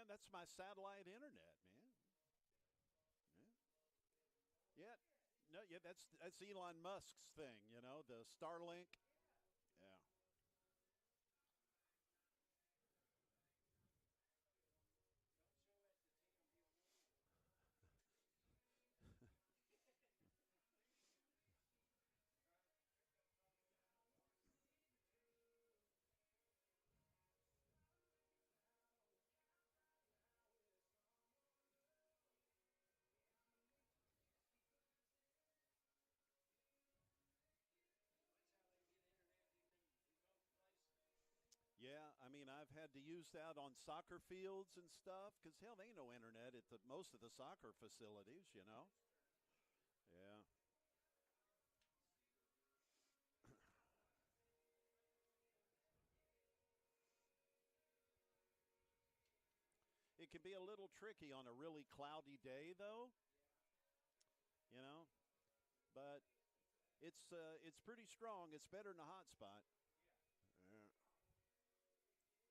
that's my satellite internet, man. Yeah. Yeah. No, yeah, that's Elon Musk's thing, the Starlink. Yeah. Yeah, I mean, I've had to use that on soccer fields and stuff because hell, they ain't no internet at most of the soccer facilities. Yeah. It can be a little tricky on a really cloudy day, though. You know, but it's pretty strong. It's better than a hot spot. Yeah. The National Junior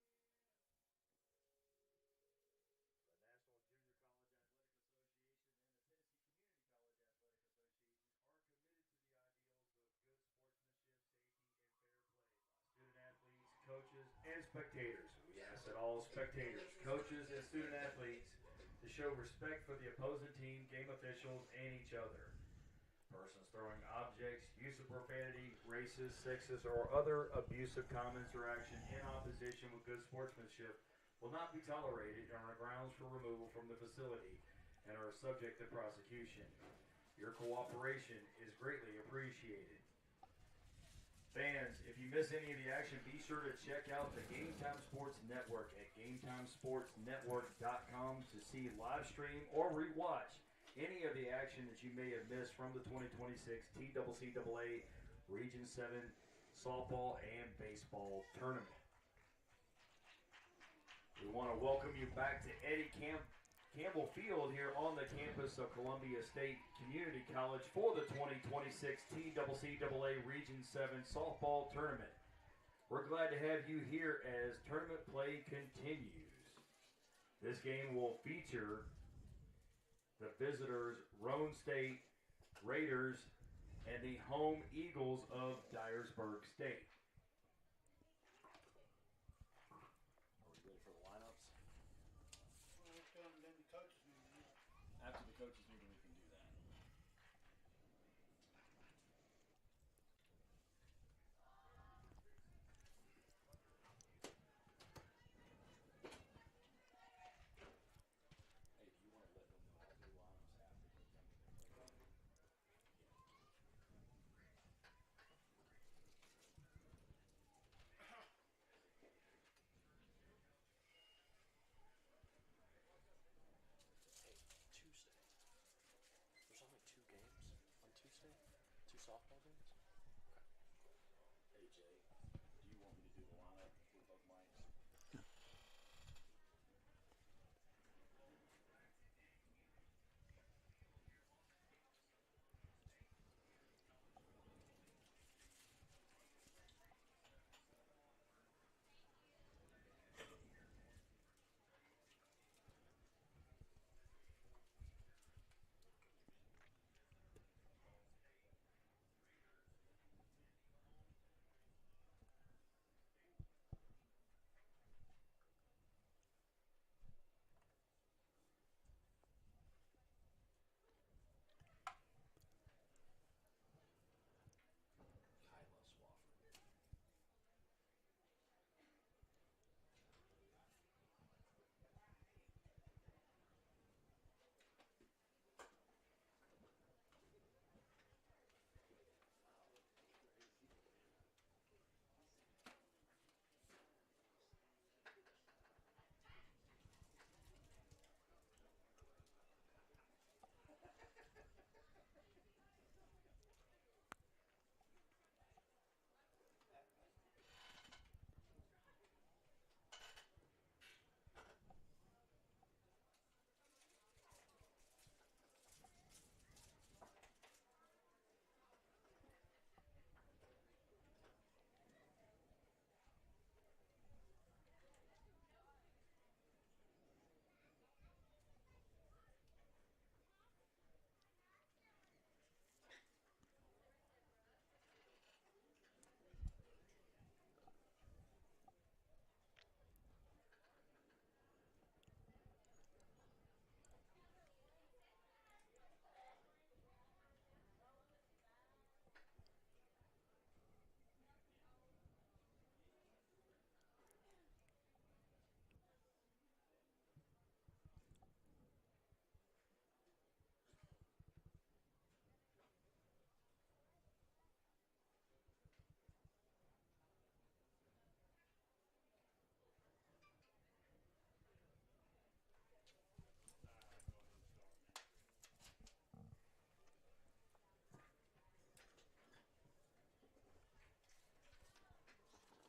College Athletic Association and the Tennessee Community College Athletic Association are committed to the ideals of good sportsmanship, safety, and fair play by student athletes, coaches, and spectators. We ask that all spectators, coaches, and student athletes to show respect for the opposing team, game officials, and each other. Persons throwing objects, use of profanity, racist, sexist, or other abusive comments or action in opposition with good sportsmanship will not be tolerated and are grounds for removal from the facility and are subject to prosecution. Your cooperation is greatly appreciated. Fans, if you miss any of the action, be sure to check out the Game Time Sports Network at GameTimeSportsNetwork.com to see live stream or rewatch any of the action that you may have missed from the 2026 TCCAA Region 7 softball and baseball tournament. We want to welcome you back to Campbell Field here on the campus of Columbia State Community College for the 2026 TCCAA Region 7 softball tournament. We're glad to have you here as tournament play continues. This game will feature the visitors, Roan State Raiders, and the home Eagles of Dyersburg State. Are we ready for the lineups? Then the coaches meeting. After the coaches meeting, we can do that. Hey, do you want to let them know all the lineups after they come to their play? Hey, Tuesday. There's only 2 games on Tuesday? 2 softball games? Okay. Hey, Jay, do you want me to do the lineup with both mics?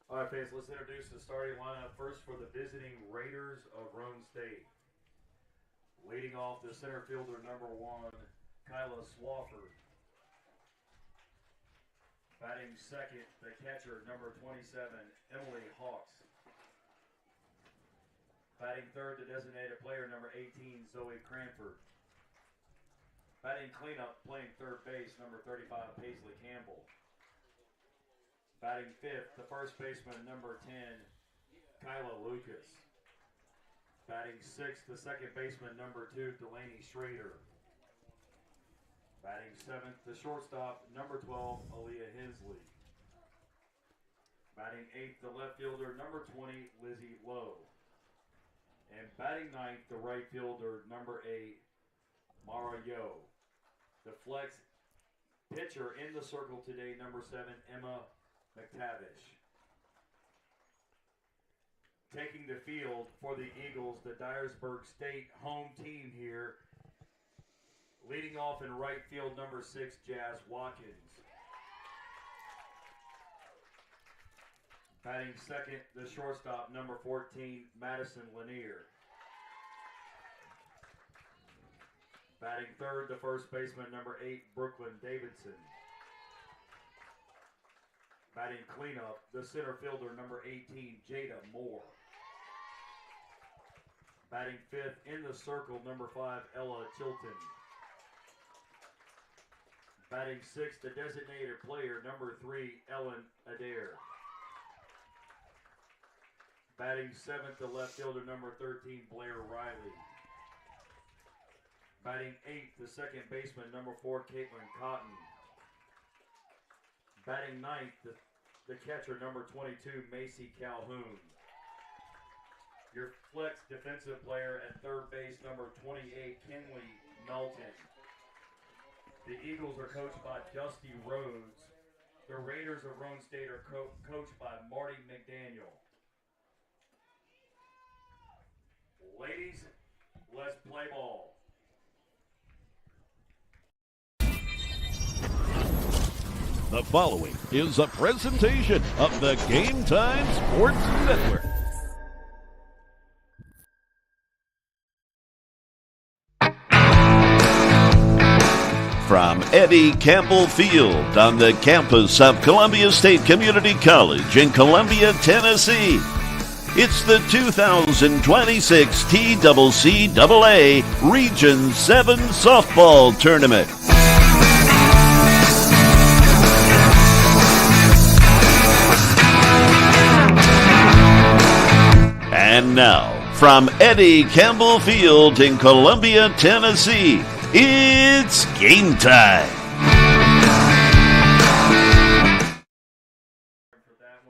All right, fans, let's introduce the starting lineup first for the visiting Raiders of Rhone State. Leading off the center fielder, number 1, Kyla Swafford. Batting second, the catcher, number 27, Emily Hawks. Batting third, the designated player, number 18, Zoe Cranford. Batting cleanup, playing third base, number 35, Paisley Campbell. Batting fifth, the first baseman, number 10, Kyla Lucas. Batting sixth, the second baseman, number 2, Delaney Schrader. Batting seventh, the shortstop, number 12, Aaliyah Hensley. Batting eighth, the left fielder, number 20, Lizzie Lowe. And batting ninth, the right fielder, number 8, Mara Yo. The flex pitcher in the circle today, number 7, Emma McTavish. Taking the field for the Eagles, the Dyersburg State home team here. Leading off in right field, number 6, Jazz Watkins. Batting second, the shortstop, number 14, Madison Lanier. Batting third, the first baseman, number 8, Brooklyn Davidson. Batting cleanup, the center fielder, number 18, Jada Moore. Batting fifth in the circle, number 5, Ella Chilton. Batting sixth, the designated player, number 3, Ellen Adair. Batting seventh, the left fielder, number 13, Blair Riley. Batting eighth, the second baseman, number 4, Caitlin Cotton. Batting ninth, the catcher, number 22, Macy Calhoun. Your flex defensive player at third base, number 28, Kinley Melton. The Eagles are coached by Dusty Rhodes. The Raiders of Rhone State are coached by Marty McDaniel. Ladies, let's play ball. The following is a presentation of the Game Time Sports Network. From Eddie Campbell Field on the campus of Columbia State Community College in Columbia, Tennessee, it's the 2026 TCCAA Region 7 Softball Tournament. And now, from Eddie Campbell Field in Columbia, Tennessee, it's game time.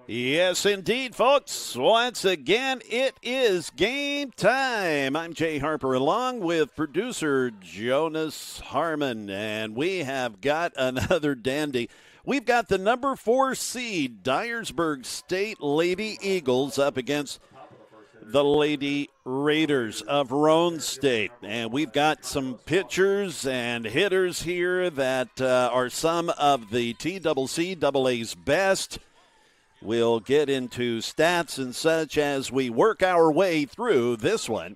Yes, indeed, folks. Once again, it is game time. I'm Jay Harper along with producer Jonas Harmon, and we have got another dandy. We've got the number 4 seed Dyersburg State Lady Eagles up against the Lady Raiders of Rhone State. And we've got some pitchers and hitters here that are some of the TCCAA's best. We'll get into stats and such as we work our way through this one.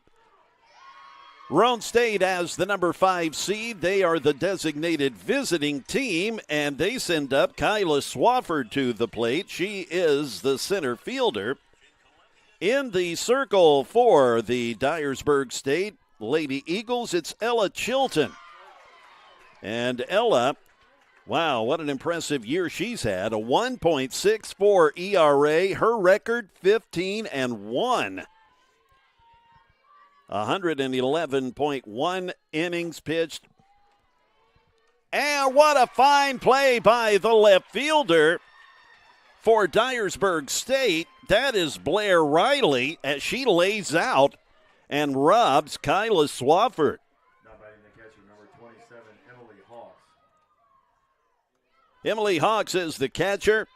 Rhone State as the number 5 seed. They are the designated visiting team, and they send up Kyla Swafford to the plate. She is the center fielder. In the circle for the Dyersburg State Lady Eagles, it's Ella Chilton. And Ella, wow, what an impressive year she's had. A 1.64 ERA, her record 15-1. 111.1 innings pitched. And what a fine play by the left fielder for Dyersburg State. That is Blair Riley as she lays out and robs Kyla Swafford. Now batting the catcher, number 27, Emily Hawks. Emily Hawks is the catcher.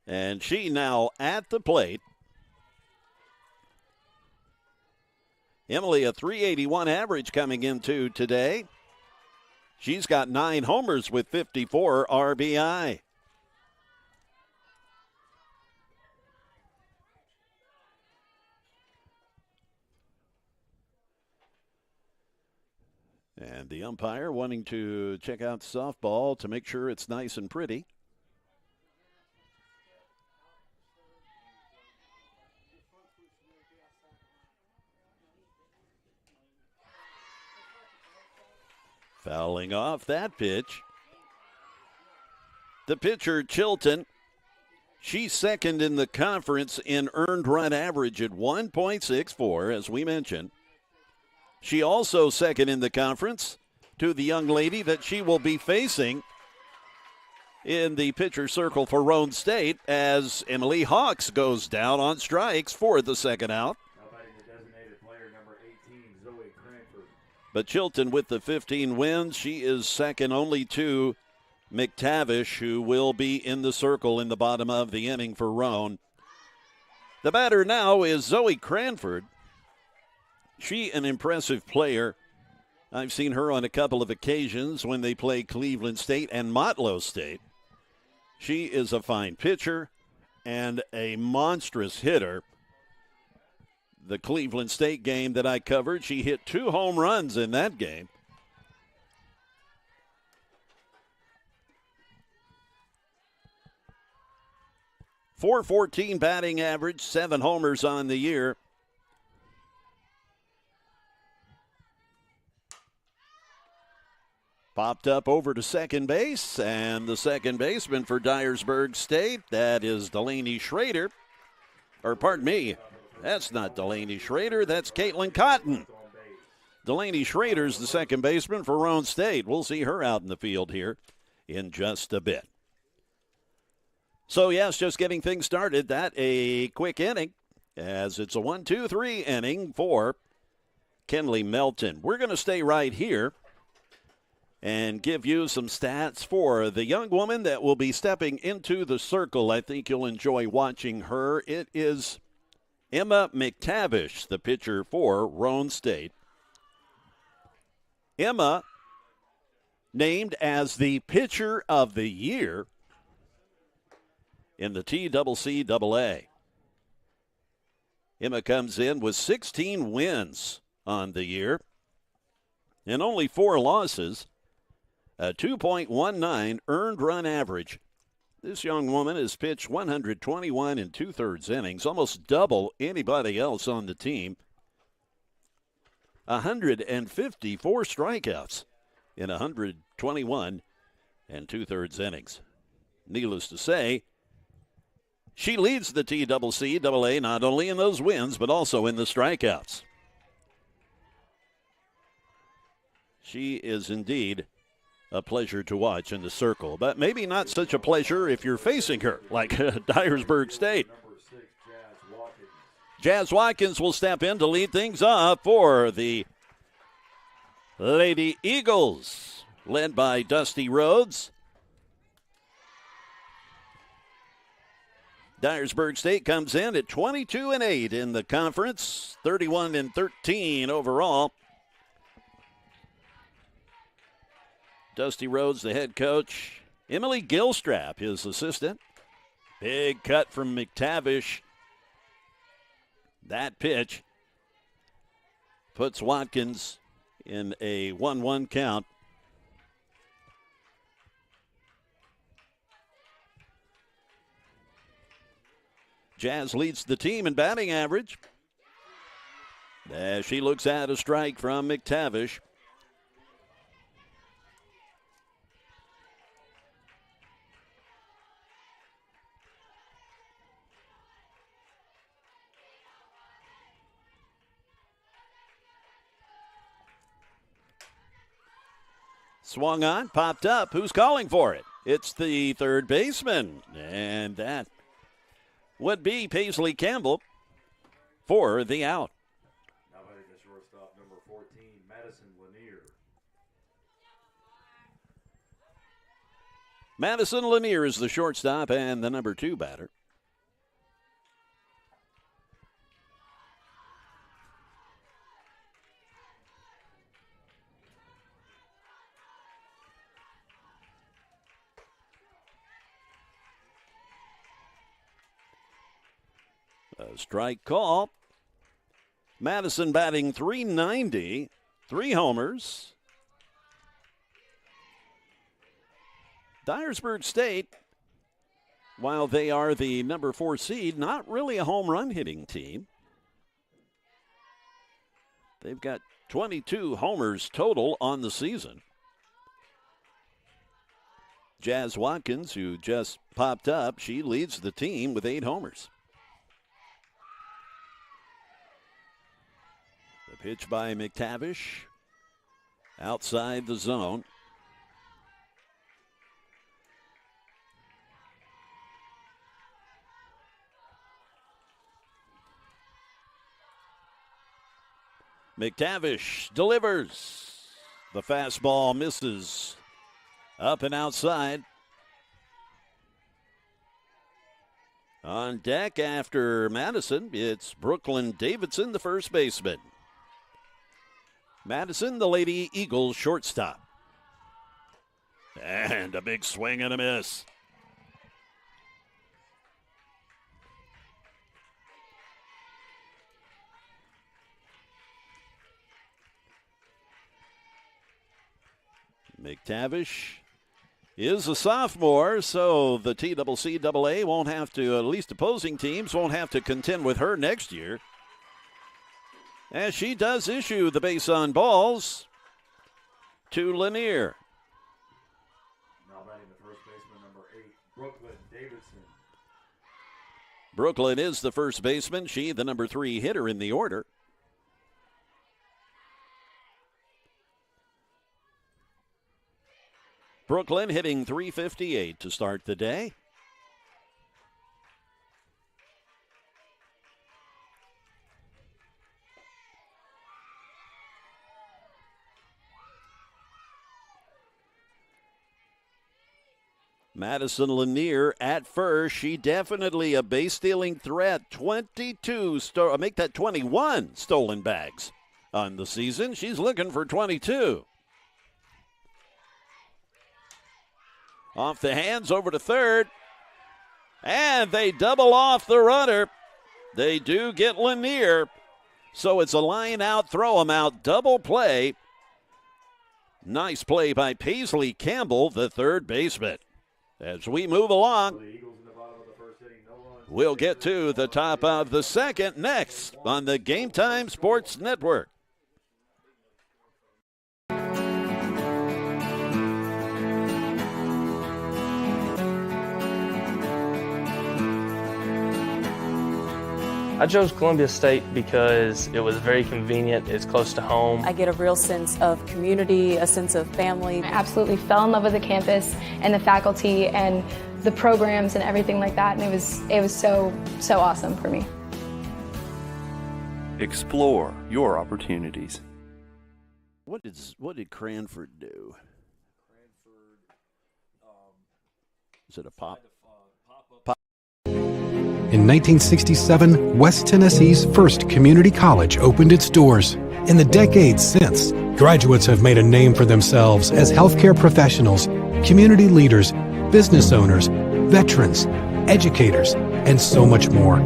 And she now at the plate. Emily, a 381 average coming into today. She's got 9 homers with 54 RBI. And the umpire wanting to check out the softball to make sure it's nice and pretty. Fouling off that pitch. The pitcher, Chilton, she's second in the conference in earned run average at 1.64, as we mentioned. She also second in the conference to the young lady that she will be facing in the pitcher circle for Roan State as Emily Hawks goes down on strikes for the second out. Now batting the designated player, number 18, Zoe Cranford. But Chilton with the 15 wins, she is second only to McTavish, who will be in the circle in the bottom of the inning for Roan. The batter now is Zoe Cranford. She an impressive player. I've seen her on a couple of occasions when they play Cleveland State and Motlow State. She is a fine pitcher and a monstrous hitter. The Cleveland State game that I covered, she hit 2 home runs in that game. .414 batting average, 7 homers on the year. Popped up over to second base, and the second baseman for Dyersburg State, that is Delaney Schrader. Or pardon me, that's not Delaney Schrader, that's Caitlin Cotton. Delaney Schrader's the second baseman for Roan State. We'll see her out in the field here in just a bit. So, yes, just getting things started. That a quick inning, as it's a 1-2-3 inning for Kenley Melton. We're going to stay right here and give you some stats for the young woman that will be stepping into the circle. I think you'll enjoy watching her. It is Emma McTavish, the pitcher for Roan State. Emma, named as the Pitcher of the Year in the TCCAA. Emma comes in with 16 wins on the year and only 4 losses. A 2.19 earned run average. This young woman has pitched 121 and 2/3 innings, almost double anybody else on the team. 154 strikeouts in 121 and 2/3 innings. Needless to say, she leads the TCCAA not only in those wins, but also in the strikeouts. She is indeed a pleasure to watch in the circle, but maybe not such a pleasure if you're facing her, like Dyersburg State. Number 6, Jazz Watkins. Jazz Watkins will step in to lead things up for the Lady Eagles, led by Dusty Rhodes. Dyersburg State comes in at 22-8 in the conference, 31-13 overall. Dusty Rhodes, the head coach. Emily Gilstrap, his assistant. Big cut from McTavish. That pitch puts Watkins in a 1-1 count. Jazz leads the team in batting average. As she looks at a strike from McTavish. Swung on, popped up. Who's calling for it? It's the third baseman. And that would be Paisley Campbell for the out. Now batting the shortstop, number 14, Madison Lanier. Madison Lanier is the shortstop and the number 2 batter. A strike call. Madison batting .390, 3 homers, Dyersburg State, while they are the number 4 seed, not really a home run hitting team. They've got 22 homers total on the season. Jazz Watkins, who just popped up, she leads the team with 8 homers. The pitch by McTavish outside the zone. McTavish delivers. The fastball misses. Up and outside. On deck after Madison, it's Brooklyn Davidson, the first baseman. Madison, the Lady Eagles shortstop. And a big swing and a miss. McTavish is a sophomore, so the TCCAA won't have to, at least opposing teams, won't have to contend with her next year. As she does issue the base on balls to Lanier. Now batting the first baseman, number 8, Brooklyn Davidson. Brooklyn is the first baseman. She, the number 3 hitter in the order. Brooklyn hitting .358 to start the day. Madison Lanier at first. She definitely a base-stealing threat. 22, make that 21 stolen bags on the season. She's looking for 22. Off the hands, over to third. And they double off the runner. They do get Lanier. So it's a line out, throw him out, double play. Nice play by Paisley Campbell, the third baseman. As we move along, we'll get to the top of the second next on the Game Time Sports Network. I chose Columbia State because it was very convenient, it's close to home. I get a real sense of community, a sense of family. I absolutely fell in love with the campus and the faculty and the programs and everything like that, and it was so awesome for me. Explore your opportunities. What did Cranford do? Is it a pop? In 1967, West Tennessee's first community college opened its doors. In the decades since, graduates have made a name for themselves as healthcare professionals, community leaders, business owners, veterans, educators, and so much more.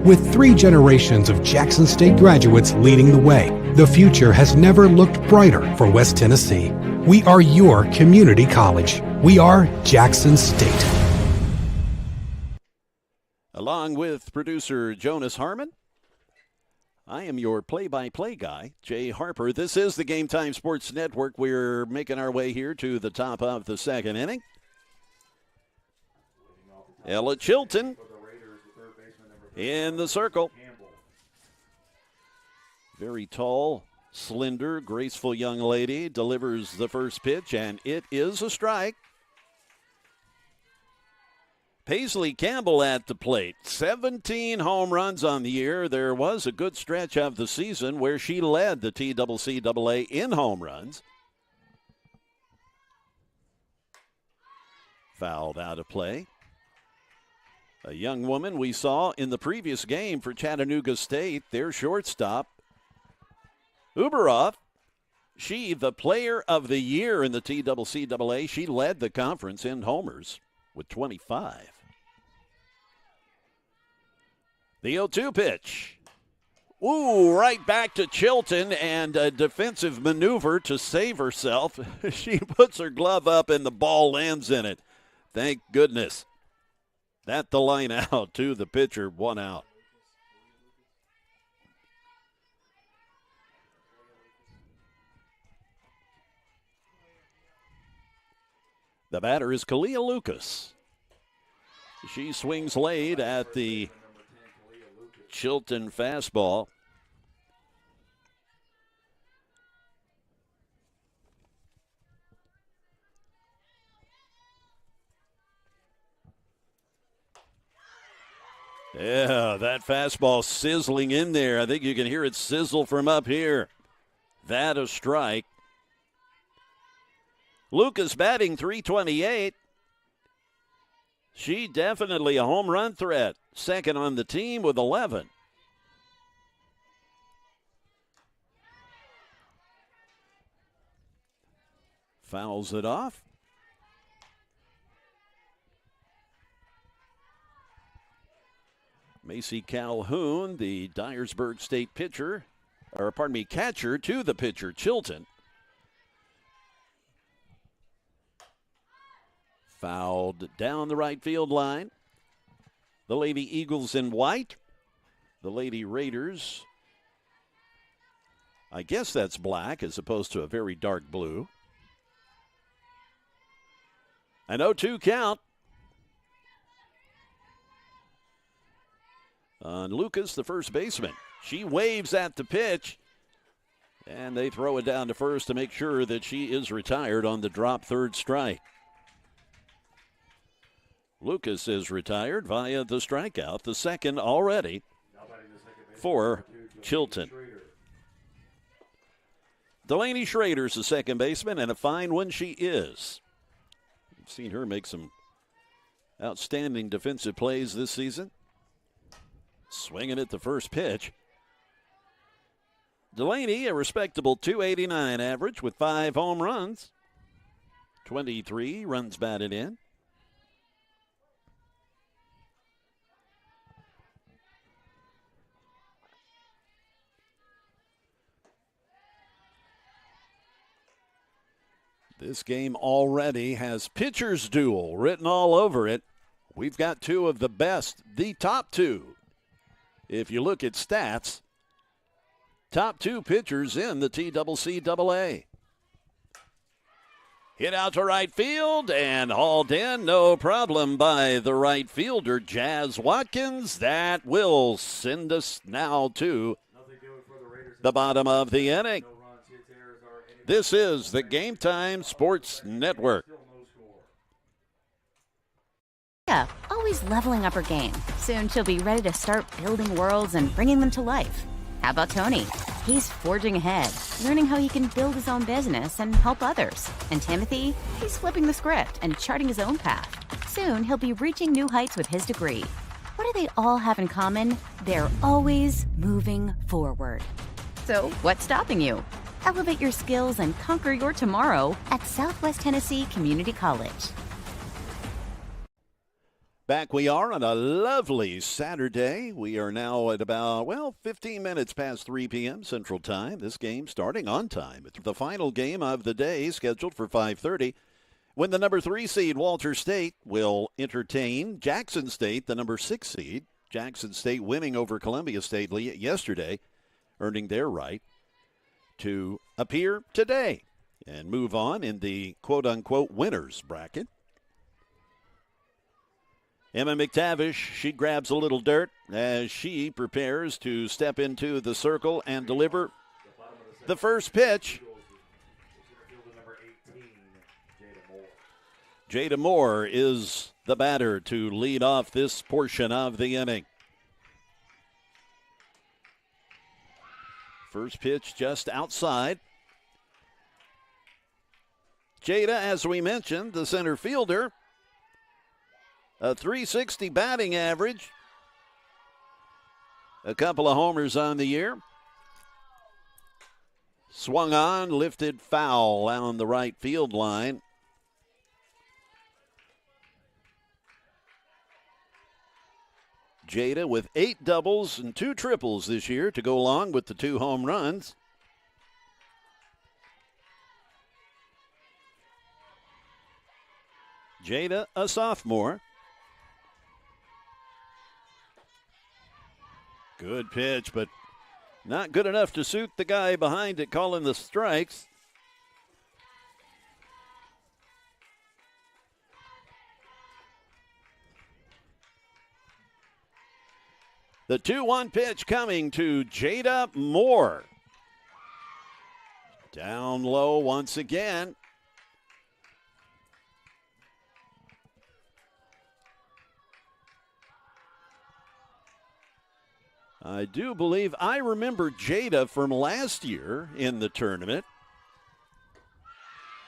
With 3 generations of Jackson State graduates leading the way, the future has never looked brighter for West Tennessee. We are your community college. We are Jackson State. Along with producer Jonas Harmon, I am your play-by-play guy, Jay Harper. This is the Game Time Sports Network. We're making our way here to the top of the second inning. Ella Chilton in the circle. Very tall, slender, graceful young lady delivers the first pitch, and it is a strike. Paisley Campbell at the plate. 17 home runs on the year. There was a good stretch of the season where she led the TCCAA in home runs. Fouled out of play. A young woman we saw in the previous game for Chattanooga State, their shortstop, Uberoff. She, the player of the year in the TCCAA, she led the conference in homers with 25. The 0-2 pitch. Ooh, right back to Chilton, and a defensive maneuver to save herself. She puts her glove up and the ball lands in it. Thank goodness. That the line out to the pitcher, 1 out. The batter is Kalia Lucas. She swings late at the Chilton fastball. Yeah, that fastball sizzling in there. I think you can hear it sizzle from up here. That a strike. Lucas batting .328. She definitely a home run threat. Second on the team with 11. Fouls it off. Macy Calhoun, the Dyersburg State catcher to the pitcher, Chilton. Fouled down the right field line. The Lady Eagles in white. The Lady Raiders, I guess that's black as opposed to a very dark blue. An 0-2 count on Lucas, the first baseman. She waves at the pitch, and they throw it down to first to make sure that she is retired on the drop third strike. Lucas is retired via the strikeout, the second already for Chilton. Delaney Schrader's the second baseman, and a fine one she is. I've seen her make some outstanding defensive plays this season. Swinging at the first pitch. Delaney, a respectable .289 average with 5 home runs. 23 runs batted in. This game already has pitcher's duel written all over it. We've got 2 of the best, the top 2. If you look at stats, top 2 pitchers in the TCCAA. Hit out to right field and hauled in, no problem by the right fielder, Jazz Watkins. That will send us now to the bottom of the inning. This is the Game Time Sports Network. Yeah, always leveling up her game. Soon she'll be ready to start building worlds and bringing them to life. How about Tony? He's forging ahead, learning how he can build his own business and help others. And Timothy? He's flipping the script and charting his own path. Soon he'll be reaching new heights with his degree. What do they all have in common? They're always moving forward. So, what's stopping you? Elevate your skills and conquer your tomorrow at Southwest Tennessee Community College. Back we are on a lovely Saturday. We are now at about, 15 minutes past 3 p.m. Central Time. This game starting on time. It's the final game of the day, scheduled for 5:30, when the number 3 seed, Walter State, will entertain Jackson State, the number 6 seed. Jackson State winning over Columbia State yesterday, earning their right to appear today and move on in the quote-unquote winners bracket. Emma McTavish, she grabs a little dirt as she prepares to step into the circle and deliver the first pitch. Jada Moore is the batter to lead off this portion of the inning. First pitch just outside. Jada, as we mentioned, the center fielder, a .360 batting average, a couple of homers on the year. Swung on, lifted foul on the right field line. Jada with 8 doubles and 2 triples this year to go along with the 2 home runs. Jada, a sophomore. Good pitch, but not good enough to suit the guy behind it calling the strikes. The 2-1 pitch coming to Jada Moore. Down low once again. I do believe I remember Jada from last year in the tournament,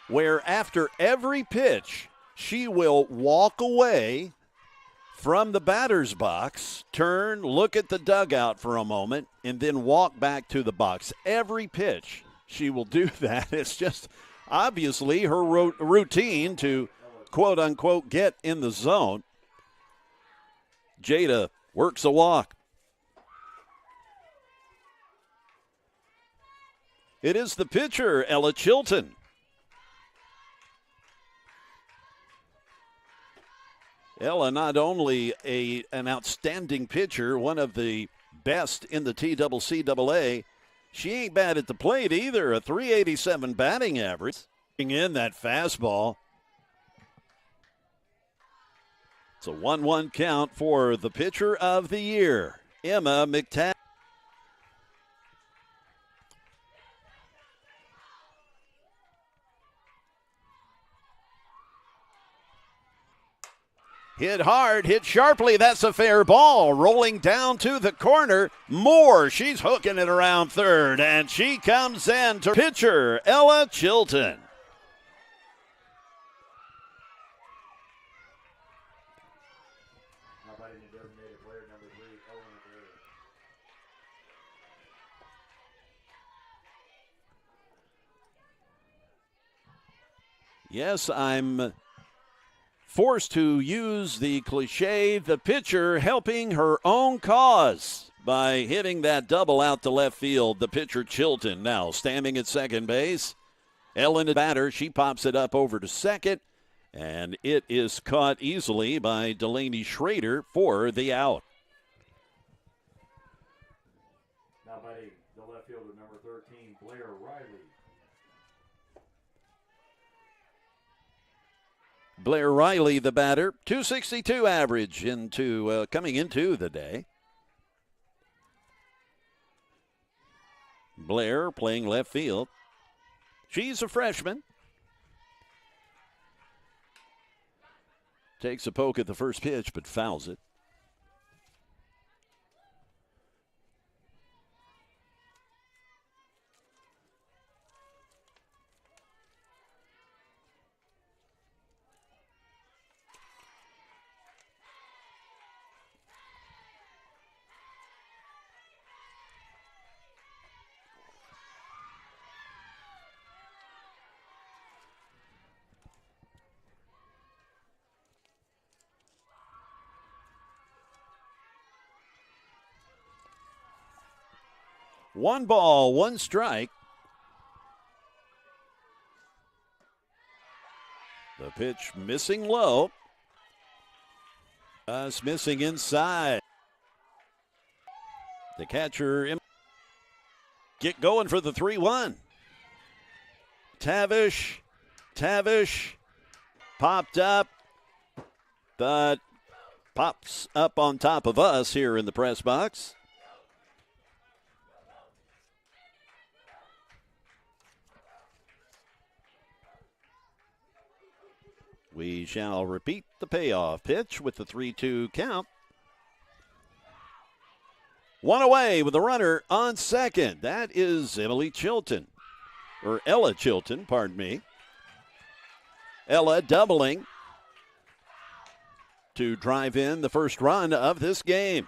where after every pitch, she will walk away from the batter's box, turn, look at the dugout for a moment, and then walk back to the box. Every pitch, she will do that. It's just obviously her routine to, quote unquote, get in the zone. Jada works a walk. It is the pitcher, Ella Chilton. Ella, not only an outstanding pitcher, one of the best in the TCCAA, she ain't bad at the plate either. A .387 batting average. In that fastball. It's a 1-1 count for the pitcher of the year, Emma McTavish. Hit hard, hit sharply. That's a fair ball. Rolling down to the corner. Moore, she's hooking it around third, and she comes in to pitcher Ella Chilton. How about the designated player number 3, Ellen McGregor? Yes, I'm forced to use the cliche, the pitcher helping her own cause by hitting that double out to left field. The pitcher, Chilton, now standing at second base. Ellen, the batter, she pops it up over to second, and it is caught easily by Delaney Schrader for the out. Now batting the left fielder, number 13, Blair Riley. Blair Riley, the batter, .262 average coming into the day. Blair playing left field. She's a freshman. Takes a poke at the first pitch, but fouls it. One ball, one strike. The pitch missing low. Missing inside. The catcher get going for the 3-1. Tavish popped up, but pops up on top of us here in the press box. We shall repeat the payoff pitch with the 3-2 count. One away with a runner on second. That is Ella Chilton, pardon me. Ella doubling to drive in the first run of this game.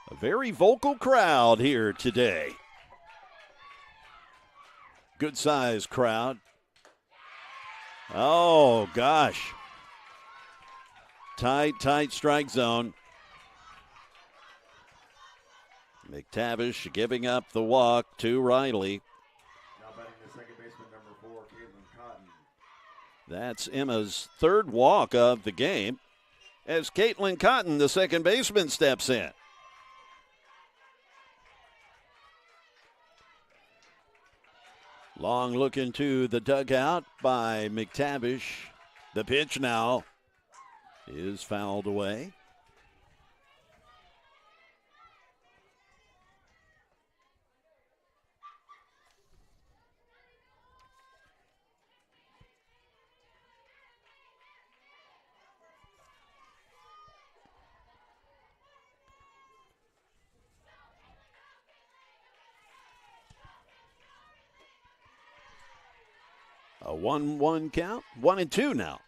A very vocal crowd here today. Good size crowd. Oh, gosh. Tight strike zone. McTavish giving up the walk to Riley. Now batting the second baseman, number 4, Caitlin Cotton. That's Emma's third walk of the game as Caitlin Cotton, the second baseman, steps in. Long look into the dugout by McTavish. The pitch now is fouled away. A 1-1 count. 1-2 now.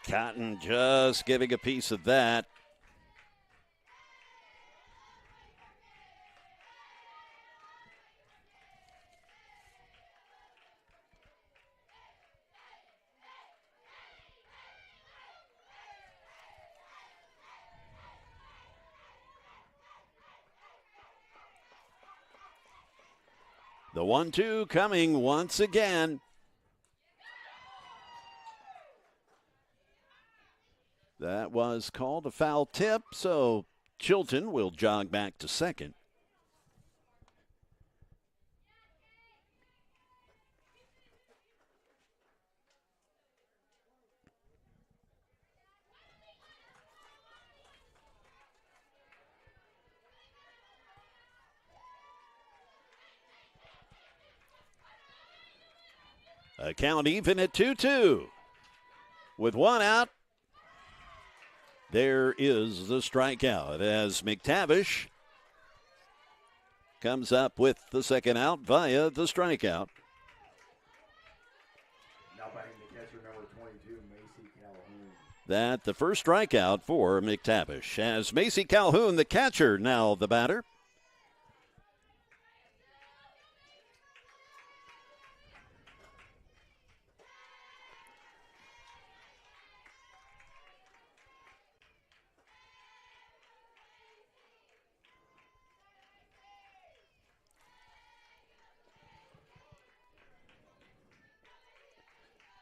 Cotton just giving a piece of that. The 1-2 coming once again. That was called a foul tip, so Chilton will jog back to second. A count even at 2-2. With one out, there is the strikeout as McTavish comes up with the second out via the strikeout. Now batting the catcher, number 22, Macy Calhoun. That the first strikeout for McTavish as Macy Calhoun, the catcher, now the batter.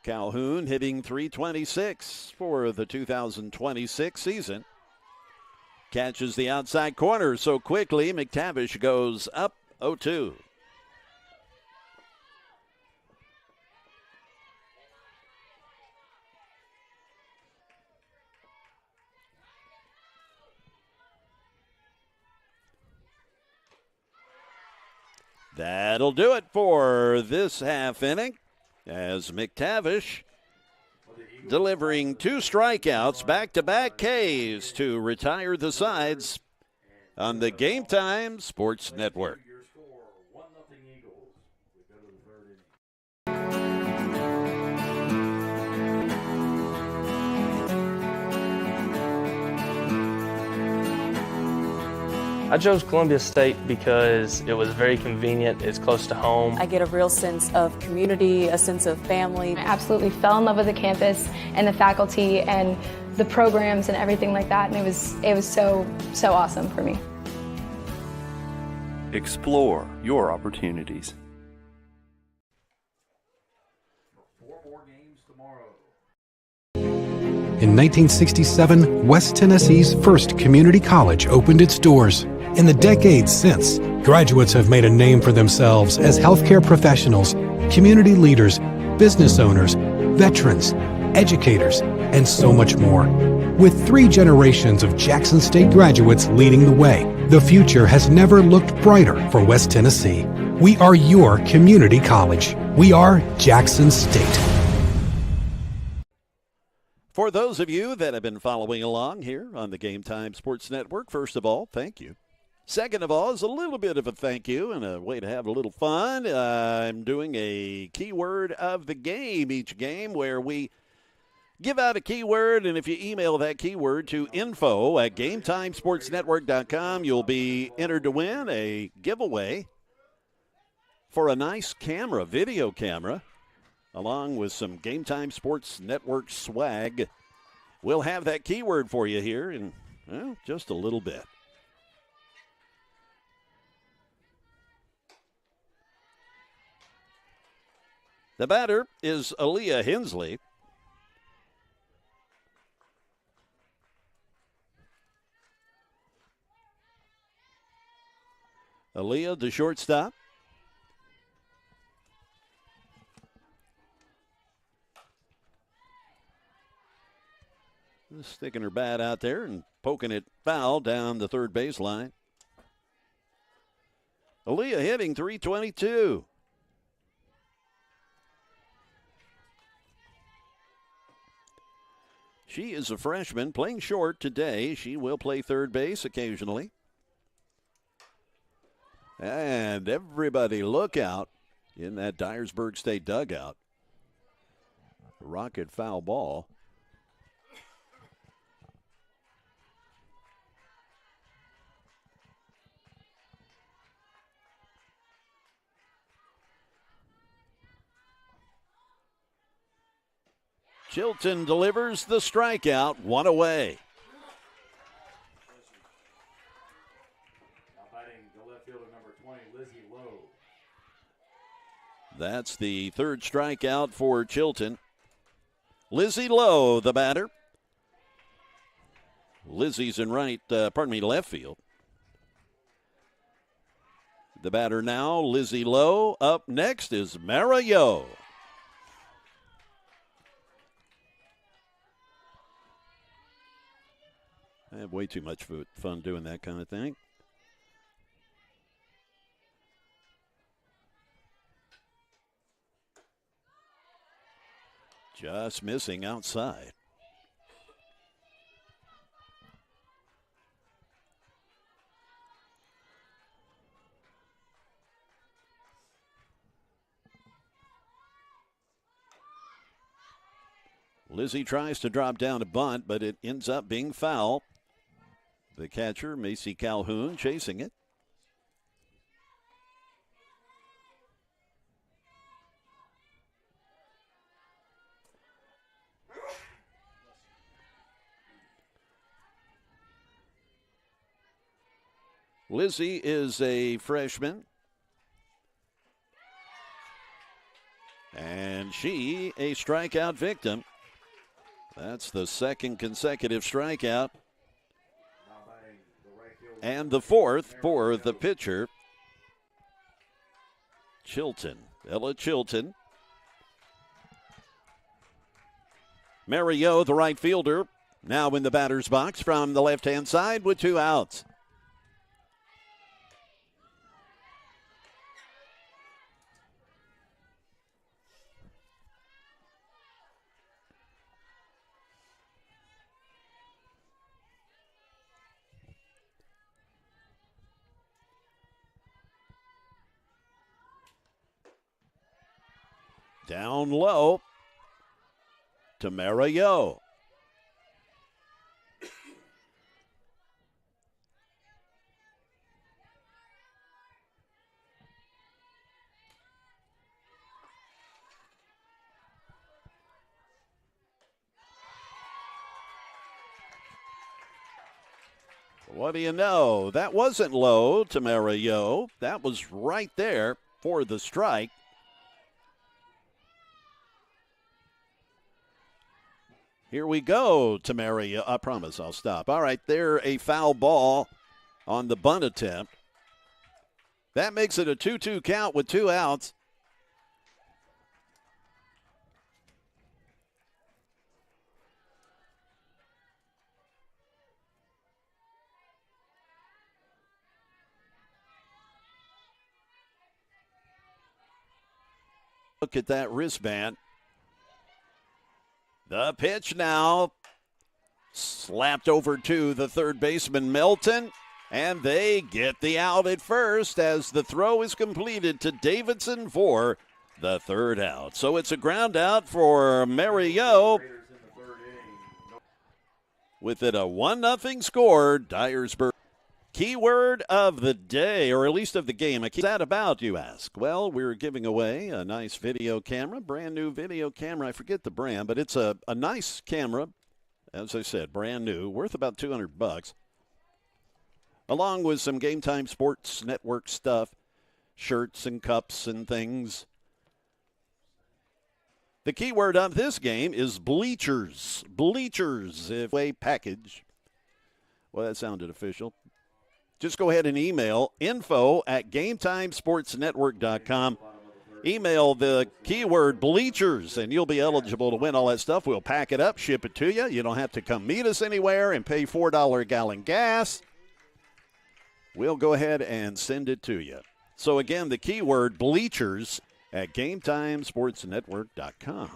Calhoun hitting .326 for the 2026 season. Catches the outside corner so quickly, McTavish goes up 0-2. That'll do it for this half inning. As McTavish delivering two strikeouts, back-to-back Ks to retire the sides on the Game Time Sports Network. Your score, 1-0 Eagles. We go to the third inning. I chose Columbia State because it was very convenient, it's close to home. I get a real sense of community, a sense of family. I absolutely fell in love with the campus and the faculty and the programs and everything like that, and it was so awesome for me. Explore your opportunities. 4 more games tomorrow. In 1967, West Tennessee's first community college opened its doors. In the decades since, graduates have made a name for themselves as healthcare professionals, community leaders, business owners, veterans, educators, and so much more. With 3 generations of Jackson State graduates leading the way, the future has never looked brighter for West Tennessee. We are your community college. We are Jackson State. For those of you that have been following along here on the Game Time Sports Network, first of all, thank you. Second of all is a little bit of a thank you and a way to have a little fun. I'm doing a keyword of the game each game where we Give out a keyword, and if you email that keyword to info@GameTimeSportsNetwork.com, you'll be entered to win a giveaway for a nice camera, video camera, along with some Game Time Sports Network swag. We'll have that keyword for you here in just a little bit. The batter is Aaliyah Hensley. Aaliyah, the shortstop. Sticking her bat out there and poking it foul down the third baseline. Aaliyah hitting .322. She is a freshman playing short today. She will play third base occasionally. And everybody look out in that Dyersburg State dugout. Rocket foul ball. Chilton delivers the strikeout, one away. Now batting the left fielder, number 20, Lizzie Lowe. That's the third strikeout for Chilton. Lizzie Lowe, the batter. Lizzie's in left field. The batter now, Lizzie Lowe. Up next is Mara Yo. I have way too much fun doing that kind of thing. Just missing outside. Lizzie tries to drop down a bunt, but it ends up being foul. The catcher, Macy Calhoun, chasing it. Lizzie is a freshman. And she a strikeout victim. That's the second consecutive strikeout. And the fourth for the pitcher, Chilton. Ella Chilton. Mario, the right fielder, now in the batter's box from the left-hand side with 2 outs. Down low to Mario. What do you know? That wasn't low to Mario. That was right there for the strike. Here we go to Mario. I promise I'll stop. All right, there a foul ball on the bunt attempt. That makes it a 2-2 count with 2 outs. Look at that wristband. The pitch now slapped over to the third baseman, Melton, and they get the out at first as the throw is completed to Davidson for the third out. So it's a ground out for Mario, with it a 1-0 score. Dyersburg. Keyword of the day, or at least of the game. What's that about, you ask? Well, we're giving away a nice video camera, brand new video camera. I forget the brand, but it's a nice camera. As I said, brand new, worth about $200, along with some Game Time Sports Network stuff, shirts and cups and things. The keyword of this game is bleachers. Bleachers, if a package. Well, that sounded official. Just go ahead and email info@GameTimeSportsNetwork.com. Email the keyword bleachers, and you'll be eligible to win all that stuff. We'll pack it up, ship it to you. You don't have to come meet us anywhere and pay $4 a gallon gas. We'll go ahead and send it to you. So, again, the keyword bleachers at GameTimeSportsNetwork.com.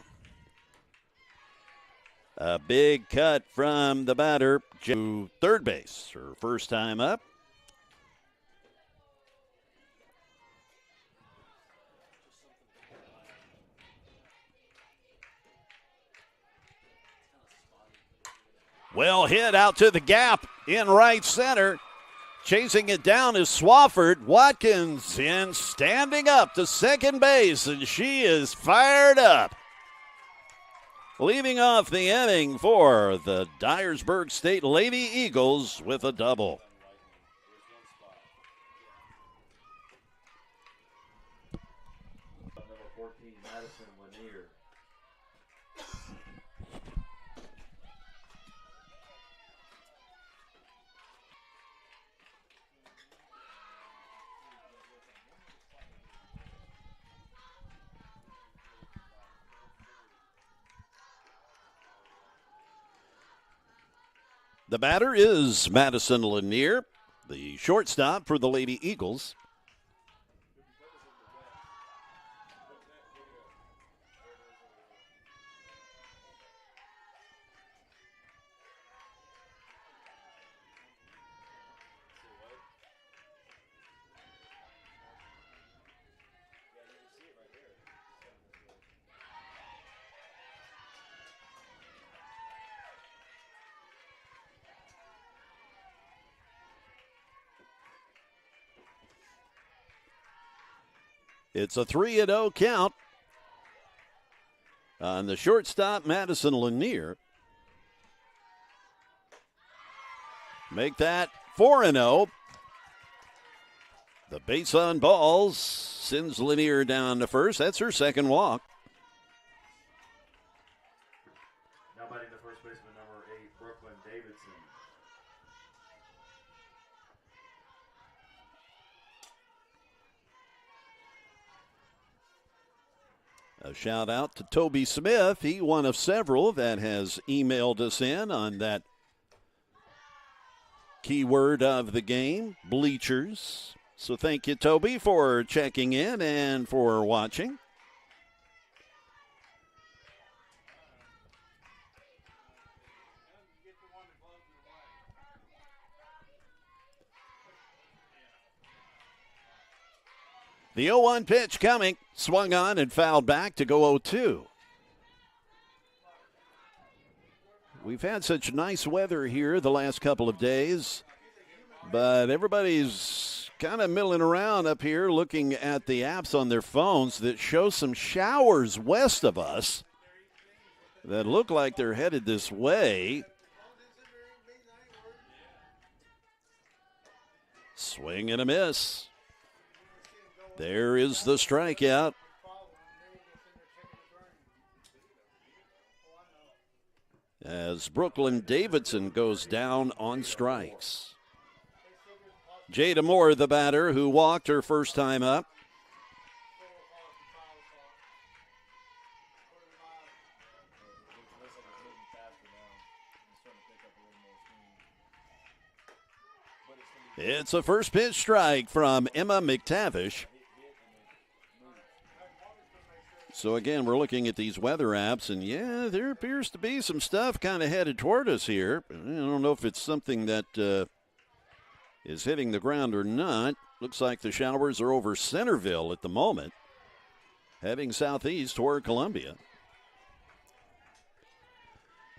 A big cut from the batter to third base. Her first time up. Well hit out to the gap in right center. Chasing it down is Swafford. Watkins in standing up to second base, and she is fired up. Leading off the inning for the Dyersburg State Lady Eagles with a double. Number 14, Madison Lanier. The batter is Madison Lanier, the shortstop for the Lady Eagles. It's a 3-0 count on the shortstop, Madison Lanier. Make that 4-0. The base on balls sends Lanier down to first. That's her second walk. Now batting the first baseman, number 8, Brooklyn Davidson. A shout out to Toby Smith. He one of several that has emailed us in on that keyword of the game, bleachers. So thank you, Toby, for checking in and for watching. The 0-1 pitch coming, swung on and fouled back to go 0-2. We've had such nice weather here the last couple of days, but everybody's kind of milling around up here looking at the apps on their phones that show some showers west of us that look like they're headed this way. Swing and a miss. There is the strikeout. As Brooklyn Davidson goes down on strikes. Jada Moore, the batter, who walked her first time up. It's a first pitch strike from Emma McTavish. So, again, we're looking at these weather apps, and, yeah, there appears to be some stuff kind of headed toward us here. I don't know if it's something that is hitting the ground or not. Looks like the showers are over Centerville at the moment, heading southeast toward Columbia.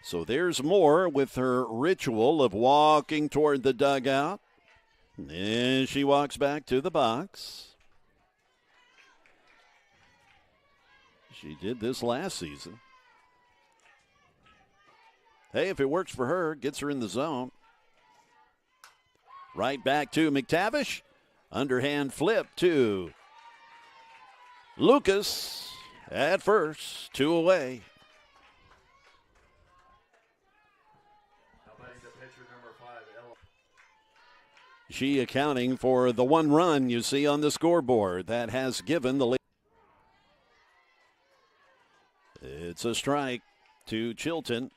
So there's Moore with her ritual of walking toward the dugout. And then she walks back to the box. She did this last season. Hey, if it works for her, gets her in the zone. Right back to McTavish. Underhand flip to Lucas at first, 2 away. She accounting for the 1 run you see on the scoreboard that has given the lead. It's a strike to Chilton.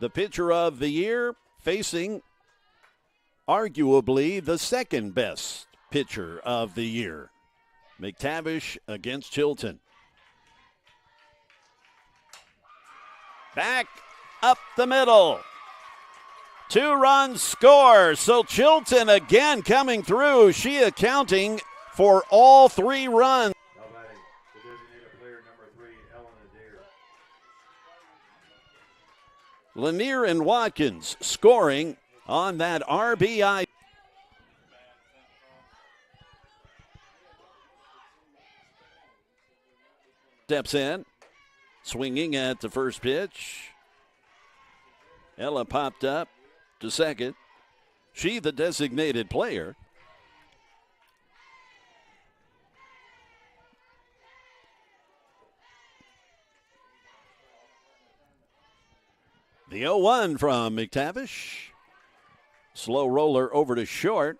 The pitcher of the year facing arguably the second best pitcher of the year. McTavish against Chilton. Back up the middle. 2-run score. So Chilton again coming through. She accounting for all 3 runs. Lanier and Watkins scoring on that RBI. Steps in, swinging at the first pitch. Ella popped up to second. She the designated player. The 0-1 from McTavish. Slow roller over to short.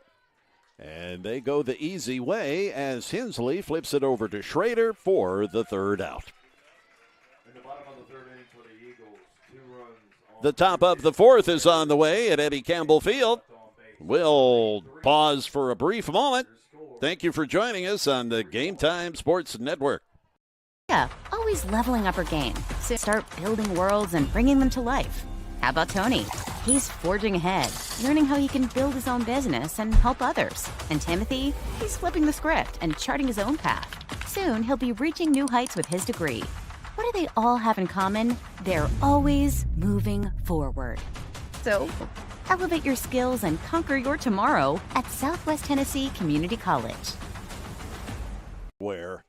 And they go the easy way as Hensley flips it over to Schrader for the 3rd out. In the bottom of the 3rd inning for the Eagles, 2 runs. The top of the 4th is on the way at Eddie Campbell Field. We'll pause for a brief moment. Thank you for joining us on the Game Time Sports Network. Yeah, always leveling up her game. So start building worlds and bringing them to life. How about Tony? He's forging ahead, learning how he can build his own business and help others. And Timothy? He's flipping the script and charting his own path. Soon, he'll be reaching new heights with his degree. What do they all have in common? They're always moving forward. So, elevate your skills and conquer your tomorrow at Southwest Tennessee Community College. Where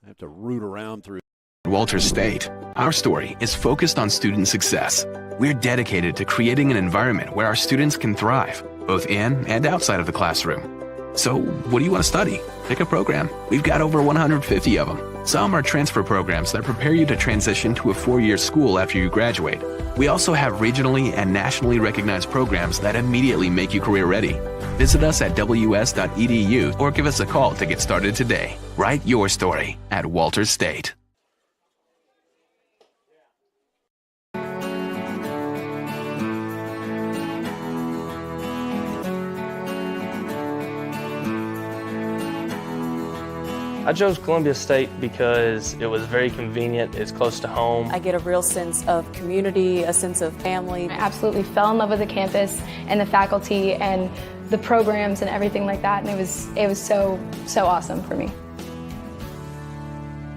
I have to root around through. Walters State. Our story is focused on student success. We're dedicated to creating an environment where our students can thrive, both in and outside of the classroom. So, what do you want to study? Pick a program. We've got over 150 of them. Some are transfer programs that prepare you to transition to a 4-year school after you graduate. We also have regionally and nationally recognized programs that immediately make you career ready. Visit us at ws.edu or give us a call to get started today. Write your story at Walters State. I chose Columbia State because it was very convenient, it's close to home. I get a real sense of community, a sense of family. I absolutely fell in love with the campus and the faculty and the programs and everything like that, and it was so awesome for me.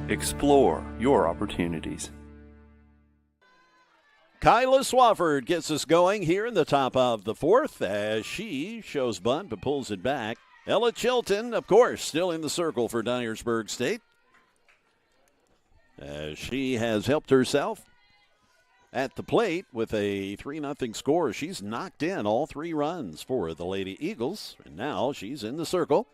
Explore your opportunities. Kyla Swafford gets us going here in the top of the 4th as she shows bunt but pulls it back. Ella Chilton, of course, still in the circle for Dyersburg State, as she has helped herself at the plate with a 3-0 score. She's knocked in all 3 runs for the Lady Eagles, and now she's in the circle.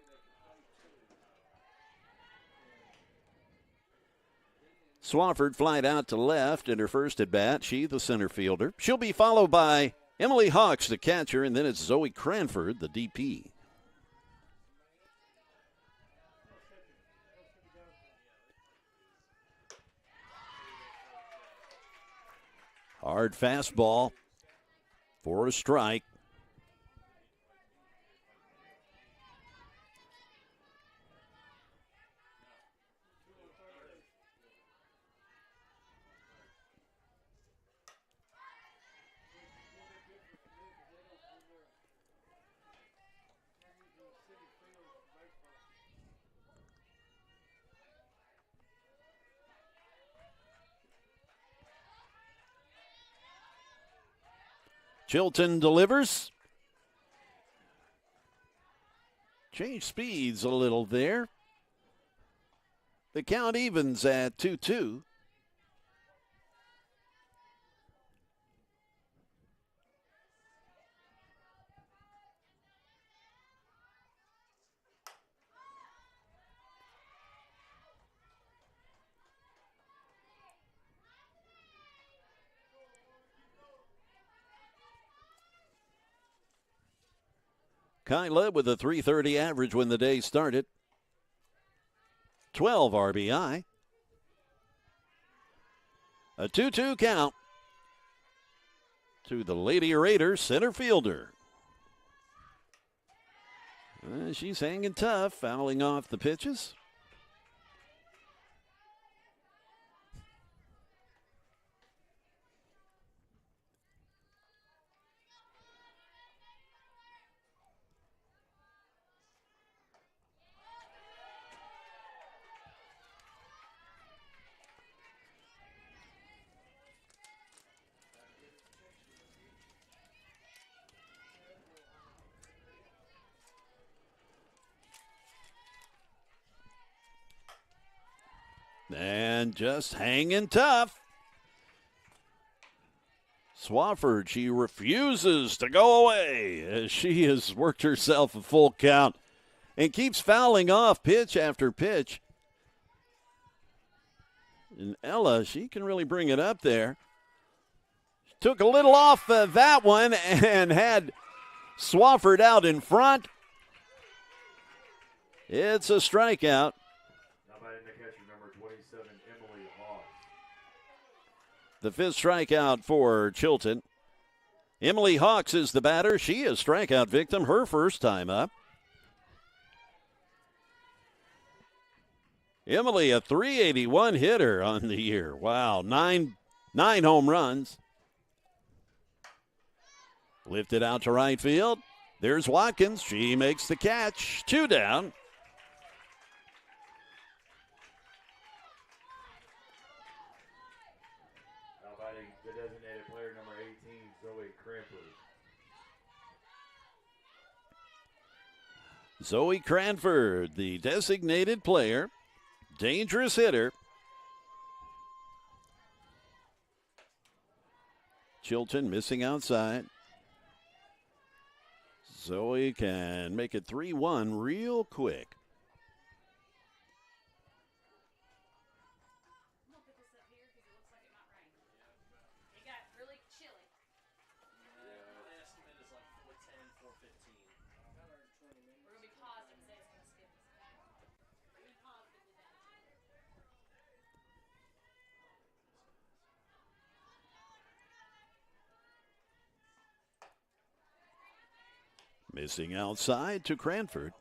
Swafford flied out to left in her first at bat. She the center fielder. She'll be followed by Emily Hawks, the catcher, and then it's Zoe Cranford, the DP. Hard fastball for a strike. Chilton delivers. Change speeds a little there. The count evens at 2-2. Kyla with a .330 average when the day started. 12 RBI. A 2-2 count to the Lady Raiders center fielder. She's hanging tough, fouling off the pitches. And just hanging tough. Swafford, she refuses to go away as she has worked herself a full count and keeps fouling off pitch after pitch. And Ella, she can really bring it up there. Took a little off that one and had Swafford out in front. It's a strikeout. The fifth strikeout for Chilton. Emily Hawks is the batter. She is strikeout victim her first time up. Emily, a .381 hitter on the year. Wow, nine home runs. Lifted out to right field. There's Watkins. She makes the catch. 2 down. The designated player number 18, Zoe Cranford. Zoe Cranford, the designated player. Dangerous hitter. Chilton missing outside. Zoe can make it 3-1 real quick. Missing outside to Cranford.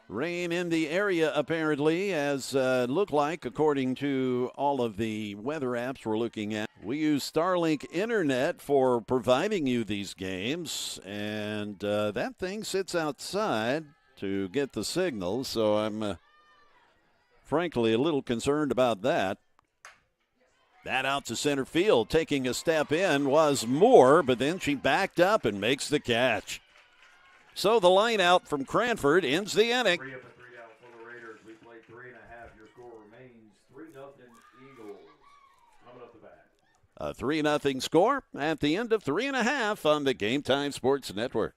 Rain in the area apparently, as looked like according to all of the weather apps we're looking at. We use Starlink Internet for providing you these games, and that thing sits outside to get the signal, so I'm frankly a little concerned about that. That out to center field, taking a step in was Moore, but then she backed up and makes the catch. So the line out from Cranford ends the inning. 3 up and 3 down for the Raiders. We played 3.5. Your score remains 3-0 Eagles. Coming up the bat. A 3-0 score at the end of 3.5 on the Game Time Sports Network.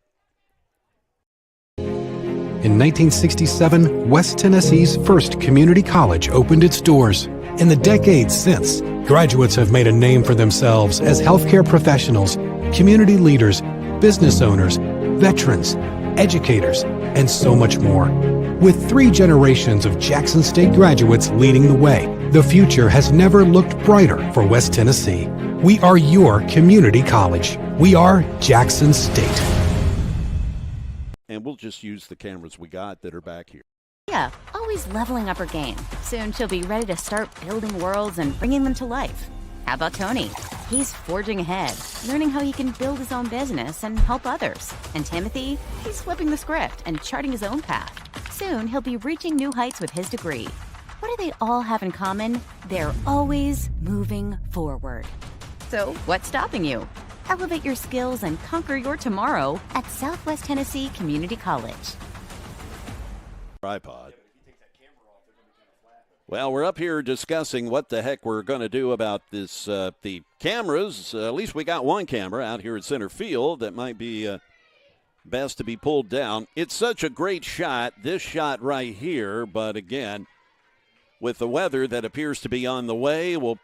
In 1967, West Tennessee's first community college opened its doors. In the decades since, graduates have made a name for themselves as healthcare professionals, community leaders, business owners, veterans, educators, and so much more. With 3 generations of Jackson State graduates leading the way, the future has never looked brighter for West Tennessee. We are your community college. We are Jackson State. And we'll just use the cameras we got that are back here. Yeah, always leveling up her game. Soon she'll be ready to start building worlds and bringing them to life. How about Tony? He's forging ahead, learning how he can build his own business and help others. And Timothy? He's flipping the script and charting his own path. Soon he'll be reaching new heights with his degree. What do they all have in common? They're always moving forward. So, what's stopping you? Elevate your skills and conquer your tomorrow at Southwest Tennessee Community College. Tripod. Well, we're up here discussing what the heck we're going to do about this. The cameras, at least we got one camera out here at center field that might be best to be pulled down. It's such a great shot, this shot right here, but again, with the weather that appears to be on the way, we're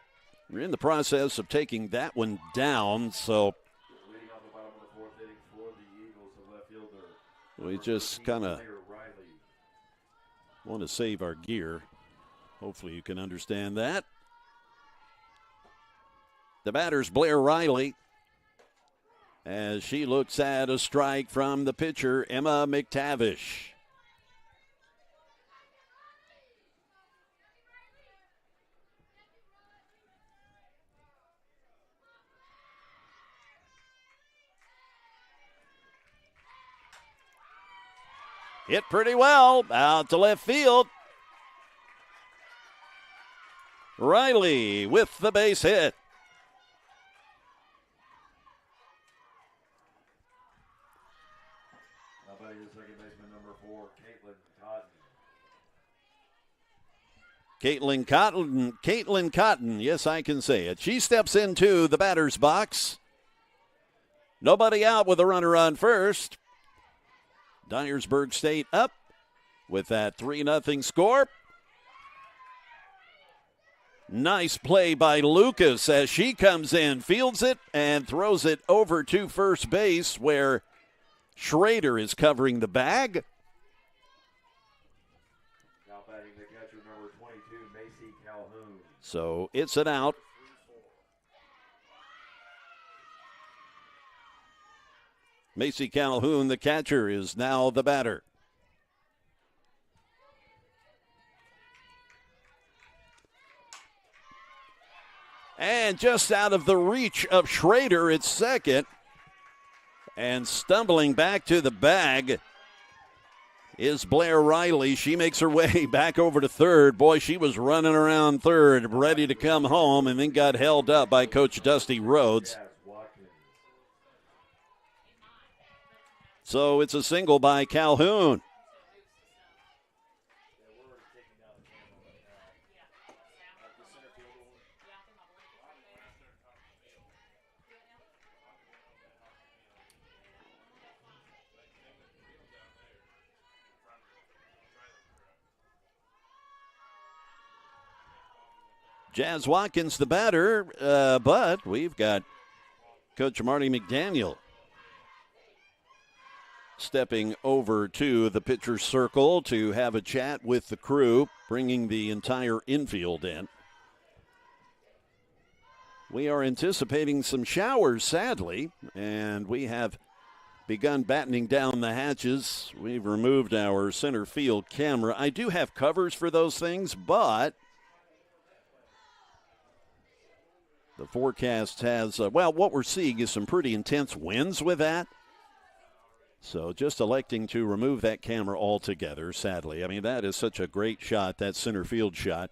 in the process of taking that one down, so we just kind of want to save our gear. Hopefully you can understand that. The batter's Blair Riley as she looks at a strike from the pitcher, Emma McTavish. Hit pretty well, out to left field. Riley with the base hit. How about your second baseman, number 4, Caitlin Cotton? Caitlin Cotton, yes, I can say it. She steps into the batter's box. Nobody out with a runner on first. Dyersburg State up with that 3-0 score. Nice play by Lucas as she comes in, fields it, and throws it over to first base where Schrader is covering the bag. Now batting the catcher, number 22, Macy Calhoun. So it's an out. Macy Calhoun, the catcher, is now the batter. And just out of the reach of Schrader at second. And stumbling back to the bag is Blair Riley. She makes her way back over to third. Boy, she was running around third, ready to come home, and then got held up by Coach Dusty Rhodes. So it's a single by Calhoun. Jazz Watkins, the batter, but we've got Coach Marty McDaniel stepping over to the pitcher's circle to have a chat with the crew, bringing the entire infield in. We are anticipating some showers, sadly, and we have begun battening down the hatches. We've removed our center field camera. I do have covers for those things, but the forecast has, what we're seeing is some pretty intense winds with that. So just electing to remove that camera altogether, sadly. I mean, that is such a great shot, that center field shot.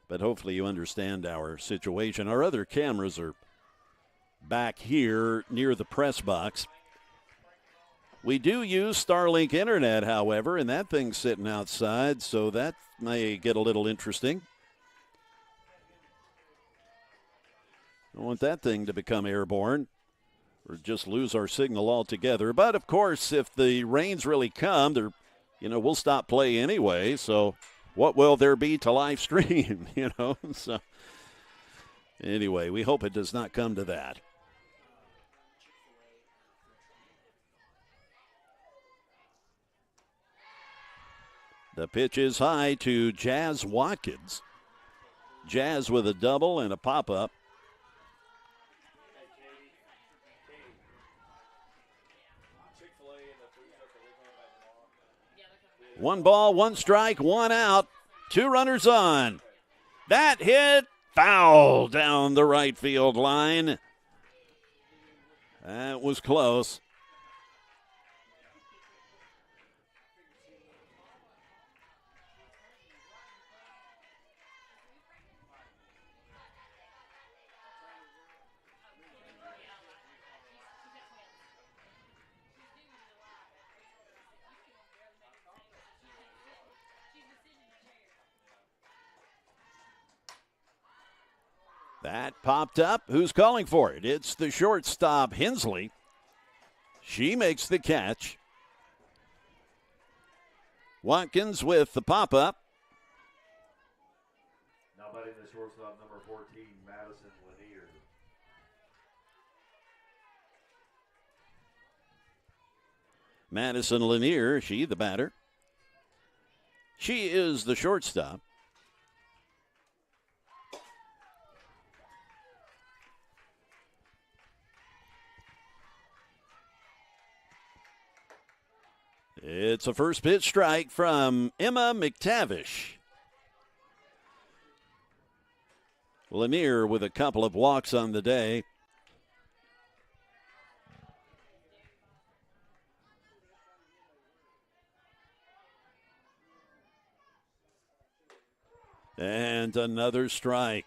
But hopefully you understand our situation. Our other cameras are back here near the press box. We do use Starlink Internet, however, and that thing's sitting outside, so that may get a little interesting. I don't want that thing to become airborne or just lose our signal altogether. But, of course, if the rains really come, we'll stop play anyway. So what will there be to live stream, So anyway, we hope it does not come to that. The pitch is high to Jazz Watkins. Jazz with a double and a pop-up. One ball, one strike, one out, 2 runners on. That hit foul down the right field line. That was close. That popped up. Who's calling for it? It's the shortstop, Hensley. She makes the catch. Watkins with the pop-up. Now batting the shortstop, number 14, Madison Lanier. Madison Lanier, she the batter. She is the shortstop. It's a first pitch strike from Emma McTavish. Lanier with a couple of walks on the day. And another strike.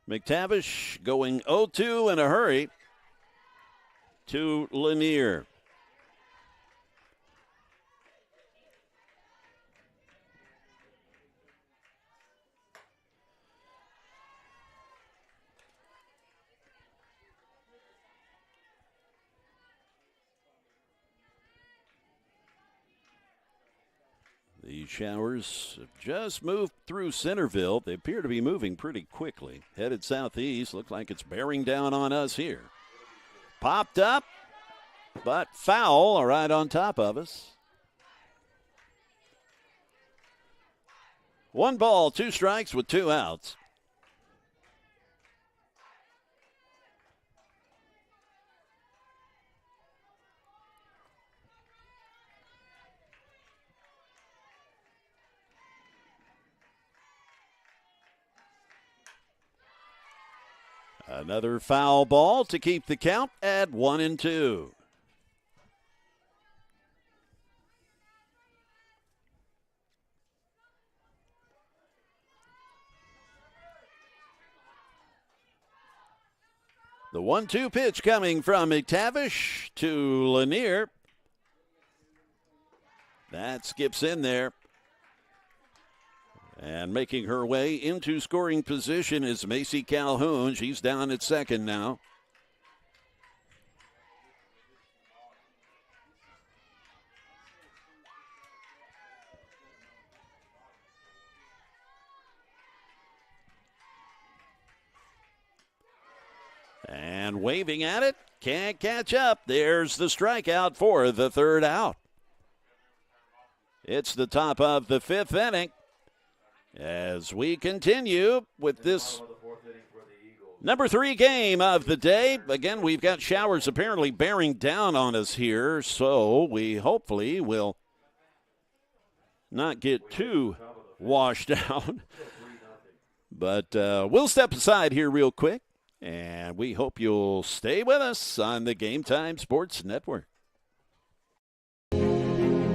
McTavish going 0-2 in a hurry to Lanier. The showers have just moved through Centerville. They appear to be moving pretty quickly. Headed southeast. Look like it's bearing down on us here. Popped up, but foul right on top of us. 1 ball, 2 strikes with 2 outs. Another foul ball to keep the count at 1-2. The 1-2 pitch coming from McTavish to Lanier. That skips in there. And making her way into scoring position is Macy Calhoun. She's down at second now. And waving at it, can't catch up. There's the strikeout for the 3rd out. It's the top of the 5th inning. As we continue with this number 3 game of the day. Again, we've got showers apparently bearing down on us here, so we hopefully will not get too washed out. But we'll step aside here real quick, and we hope you'll stay with us on the Game Time Sports Network.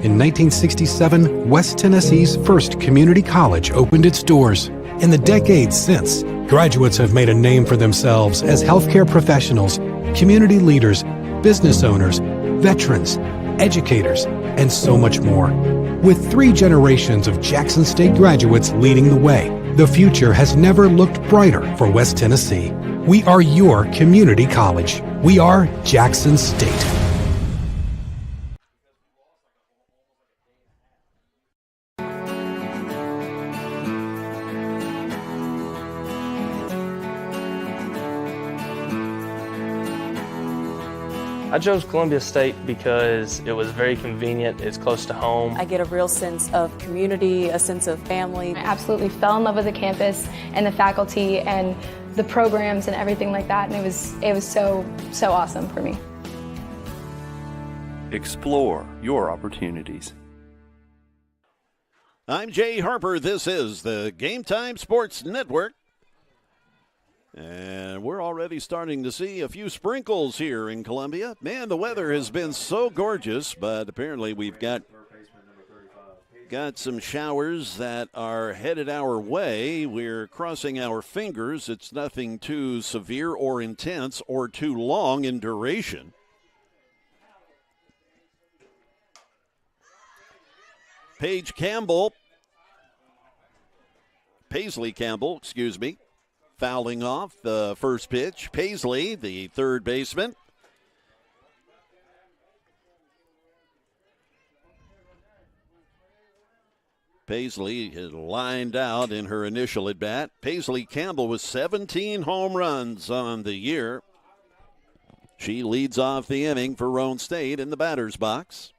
In 1967, West Tennessee's first community college opened its doors. In the decades since, graduates have made a name for themselves as healthcare professionals, community leaders, business owners, veterans, educators, and so much more. With 3 generations of Jackson State graduates leading the way, the future has never looked brighter for West Tennessee. We are your community college. We are Jackson State. I chose Columbia State because it was very convenient, it's close to home. I get a real sense of community, a sense of family. I absolutely fell in love with the campus and the faculty and the programs and everything like that, and it was so awesome for me. Explore your opportunities. I'm Jay Harper. This is the Game Time Sports Network. And we're already starting to see a few sprinkles here in Columbia. Man, the weather has been so gorgeous, but apparently we've got some showers that are headed our way. We're crossing our fingers. It's nothing too severe or intense or too long in duration. Paige Campbell Paisley Campbell, fouling off the first pitch. Paisley, the third baseman. Paisley is lined out in her initial at bat. Paisley Campbell with 17 home runs on the year. She leads off the inning for Roan State in the batter's box.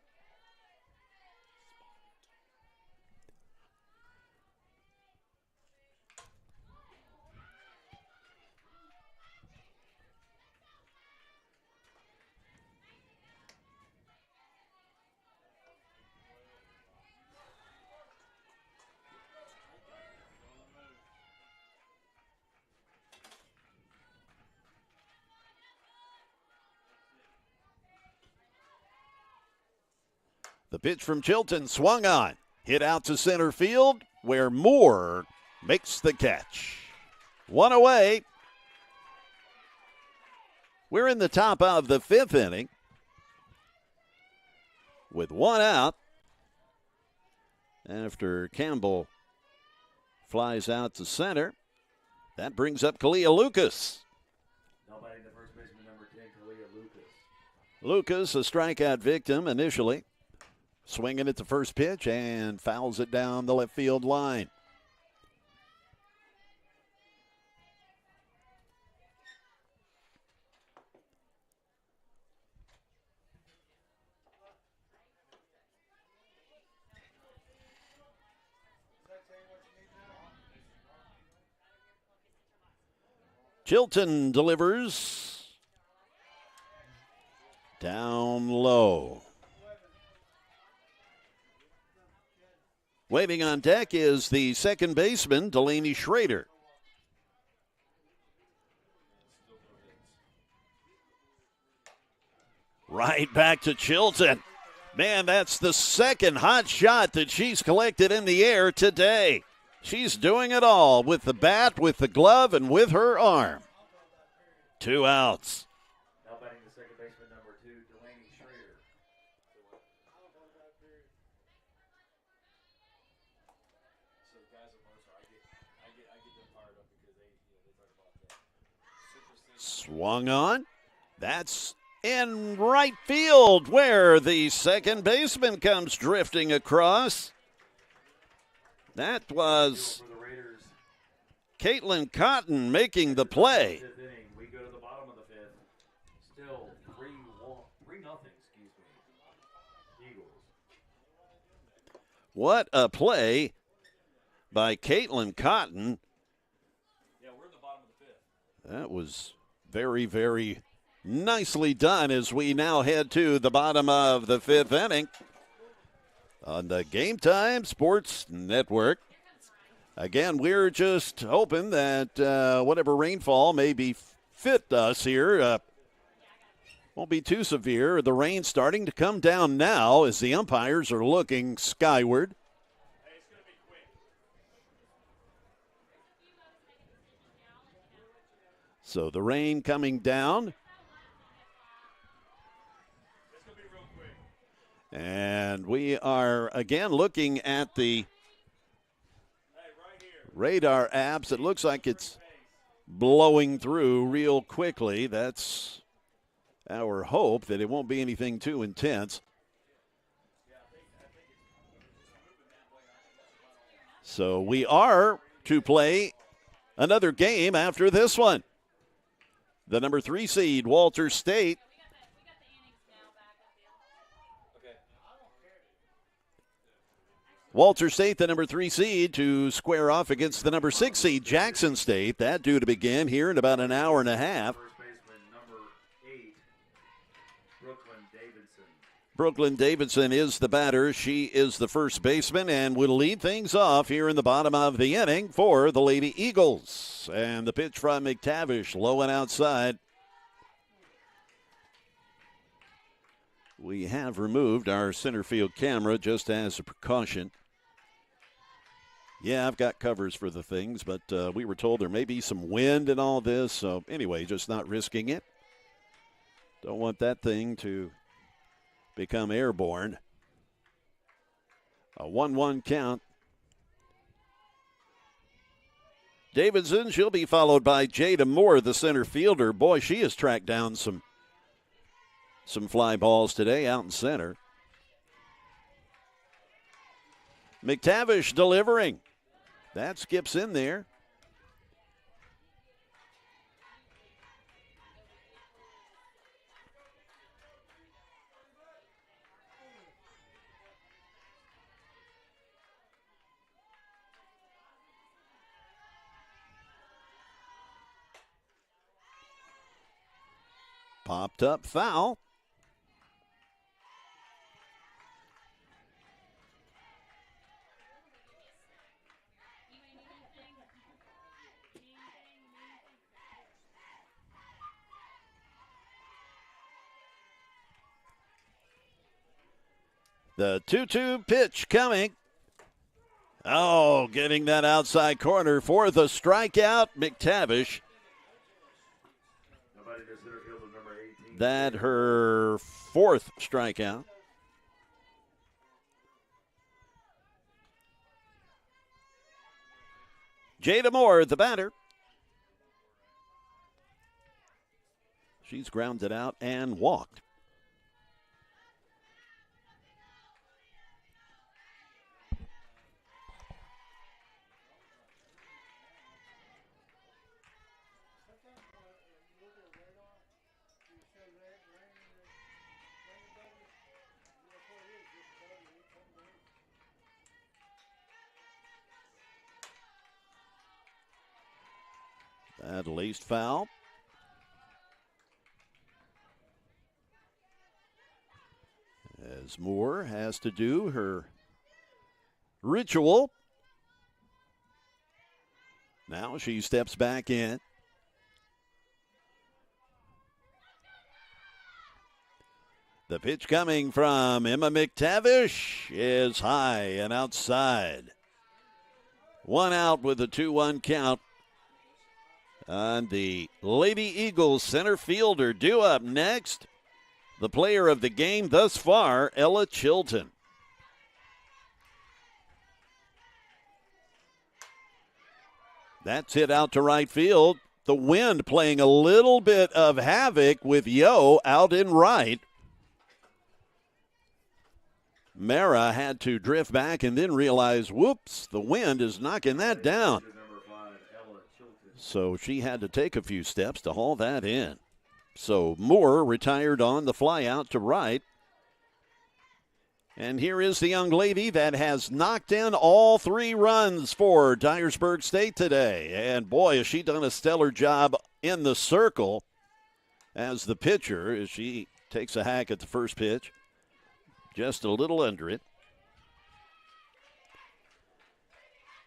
The pitch from Chilton swung on. Hit out to center field where Moore makes the catch. One away. We're in the top of the fifth inning with one out after Campbell flies out to center. That brings up Kalia Lucas. Nobody in the first baseman, number 10, Kalia Lucas. Lucas, a strikeout victim initially. Swinging at the first pitch and fouls it down the left field line. Chilton delivers down low. Waiting on deck is the second baseman, Delaney Schrader. Right back to Chilton. Man, that's the second hot shot that she's collected in the air today. She's doing it all with the bat, with the glove, and with her arm. 2 outs. Now batting the second baseman, number 2, Delaney Schrader. So the guys at Mercer, I get them fired up because they talk about that. Swung on. That's in right field where the second baseman comes drifting across. That was Caitlin Cotton making the play. We go to the bottom of the fifth. Still 3-0, Eagles. What a play by Caitlin Cotton. Yeah, we're in the bottom of the fifth. That was very, very nicely done as we now head to the bottom of the fifth inning on the Game Time Sports Network. Again, we're just hoping that whatever rainfall may befit us here won't be too severe. The rain starting to come down now as the umpires are looking skyward. So the rain coming down. And we are again looking at the radar apps. It looks like it's blowing through real quickly. That's our hope, that it won't be anything too intense. So we are to play another game after this one. The number 3 seed, Walter State, the number 3 seed, to square off against the number 6 seed, Jackson State. That due to begin here in about an hour and a half. First baseman, number 8, Brooklyn Davidson. Brooklyn Davidson is the batter. She is the first baseman and will lead things off here in the bottom of the inning for the Lady Eagles. And the pitch from McTavish, low and outside. We have removed our center field camera just as a precaution. Yeah, I've got covers for the things, but we were told there may be some wind and all this. So anyway, just not risking it. Don't want that thing to become airborne. A 1-1 count. Davidson. She'll be followed by Jada Moore, the center fielder. Boy, she has tracked down some fly balls today out in center. McTavish delivering. That skips in there. Popped up foul. The 2-2 pitch coming. Oh, getting that outside corner for the strikeout, McTavish. That her fourth strikeout. Jada Moore, the batter. She's grounded out and walked. At least foul. As Moore has to do her ritual. Now she steps back in. The pitch coming from Emma McTavish is high and outside. One out with a 2-1 count. On the Lady Eagles center fielder, due up next, the player of the game thus far, Ella Chilton. That's hit out to right field. The wind playing a little bit of havoc with Yo out in right. Mara had to drift back and then realize, whoops, the wind is knocking that down. So she had to take a few steps to haul that in. So Moore retired on the fly out to right. And here is the young lady that has knocked in all 3 runs for Dyersburg State today. And boy, has she done a stellar job in the circle as the pitcher as she takes a hack at the first pitch. Just a little under it.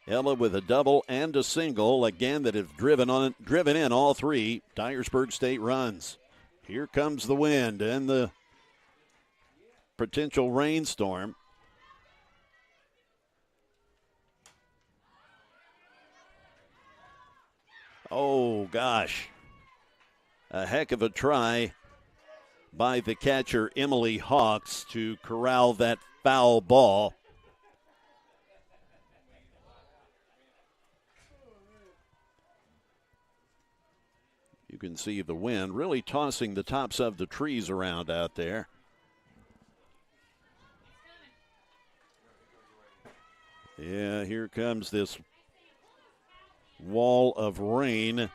Ella with a double and a single, again, that have driven in all 3 Dyersburg State runs. Here comes the wind and the potential rainstorm. Oh, gosh. A heck of a try by the catcher, Emily Hawks, to corral that foul ball. You can see the wind really tossing the tops of the trees around out there. Yeah, here comes this wall of rain.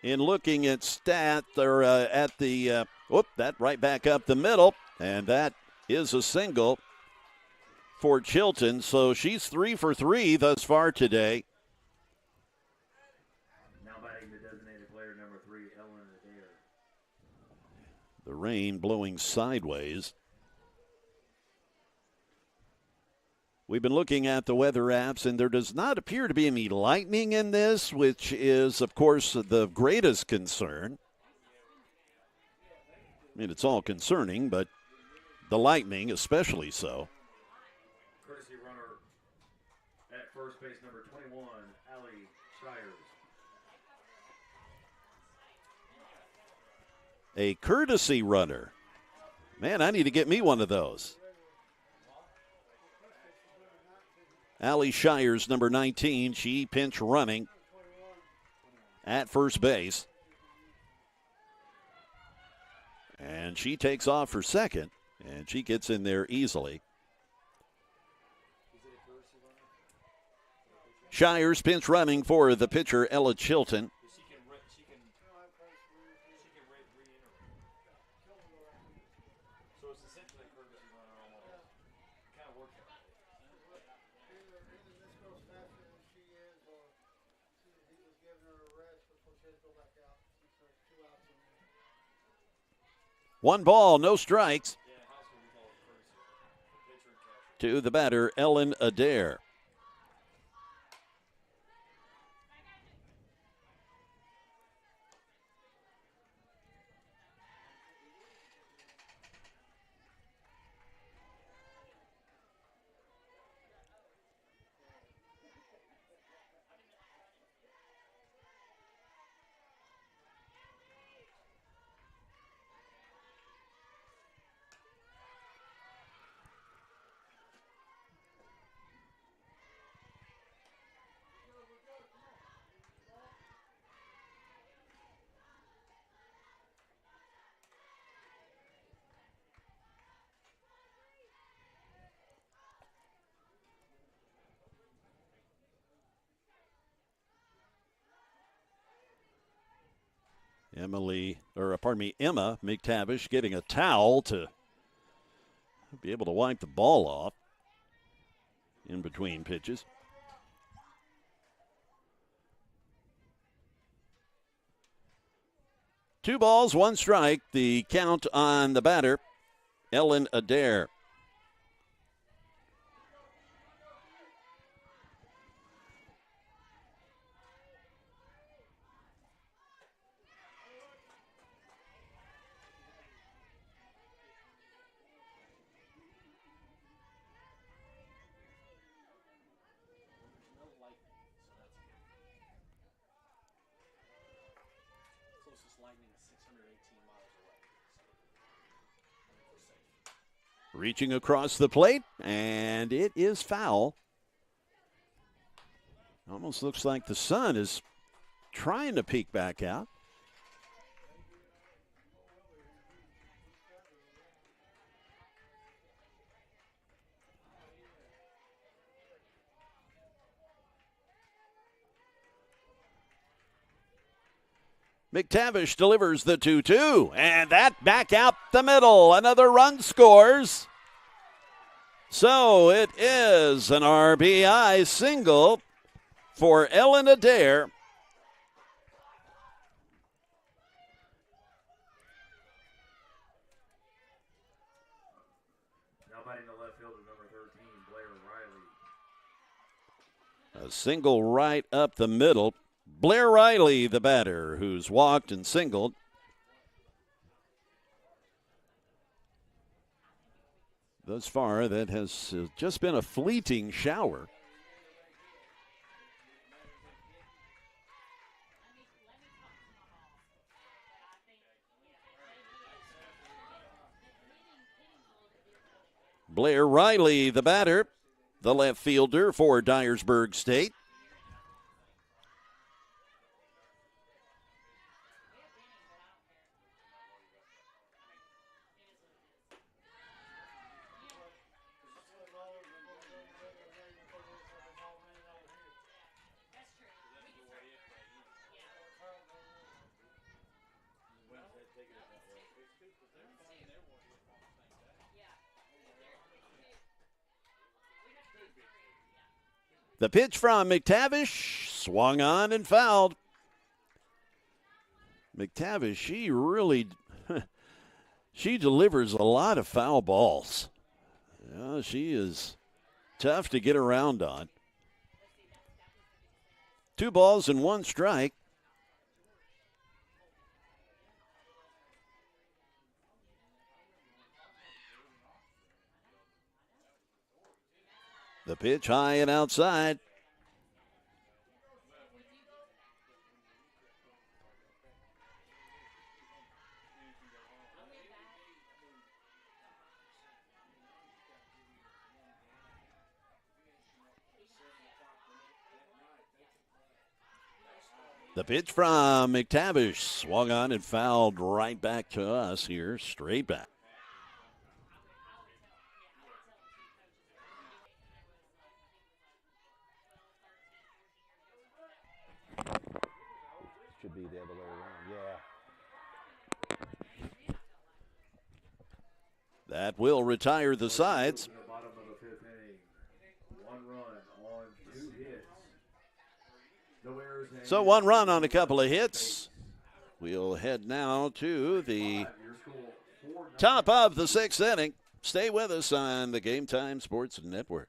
In looking at that right back up the middle, and that is a single for Chilton. So she's 3 for 3 thus far today. The rain blowing sideways. We've been looking at the weather apps, and there does not appear to be any lightning in this, which is, of course, the greatest concern. I mean, it's all concerning, but the lightning especially so. Courtesy runner at first base, number 21, Allie Shires. A courtesy runner. Man, I need to get me one of those. Allie Shires, number 19, she pinch running at first base. And she takes off for second, and she gets in there easily. Shires pinch running for the pitcher, Ella Chilton. One ball, no strikes to the batter, Ellen Adair. Emma McTavish getting a towel to be able to wipe the ball off in between pitches. Two balls, one strike. The count on the batter, Ellen Adair. Reaching across the plate, and it is foul. Almost looks like the sun is trying to peek back out. McTavish delivers the 2-2, and that back out the middle. Another run scores. So it is an RBI single for Ellen Adair. Now batting the left fielder, number 13, Blair Riley. A single right up the middle. Blair Riley, the batter, who's walked and singled. Thus far, that has just been a fleeting shower. Blair Riley, the batter, the left fielder for Dyersburg State. The pitch from McTavish, swung on and fouled. McTavish, she delivers a lot of foul balls. Yeah, she is tough to get around on. 2 balls and 1 strike. The pitch high and outside. The pitch from McTavish swung on and fouled right back to us here, straight back. Should be the other way around, yeah. That will retire the sides. In the bottom of the fifth inning, 1 run on 2 hits. No errors. So 1 run on a couple of hits. We'll head now to the top of the 6th inning. Stay with us on the Game Time Sports Network.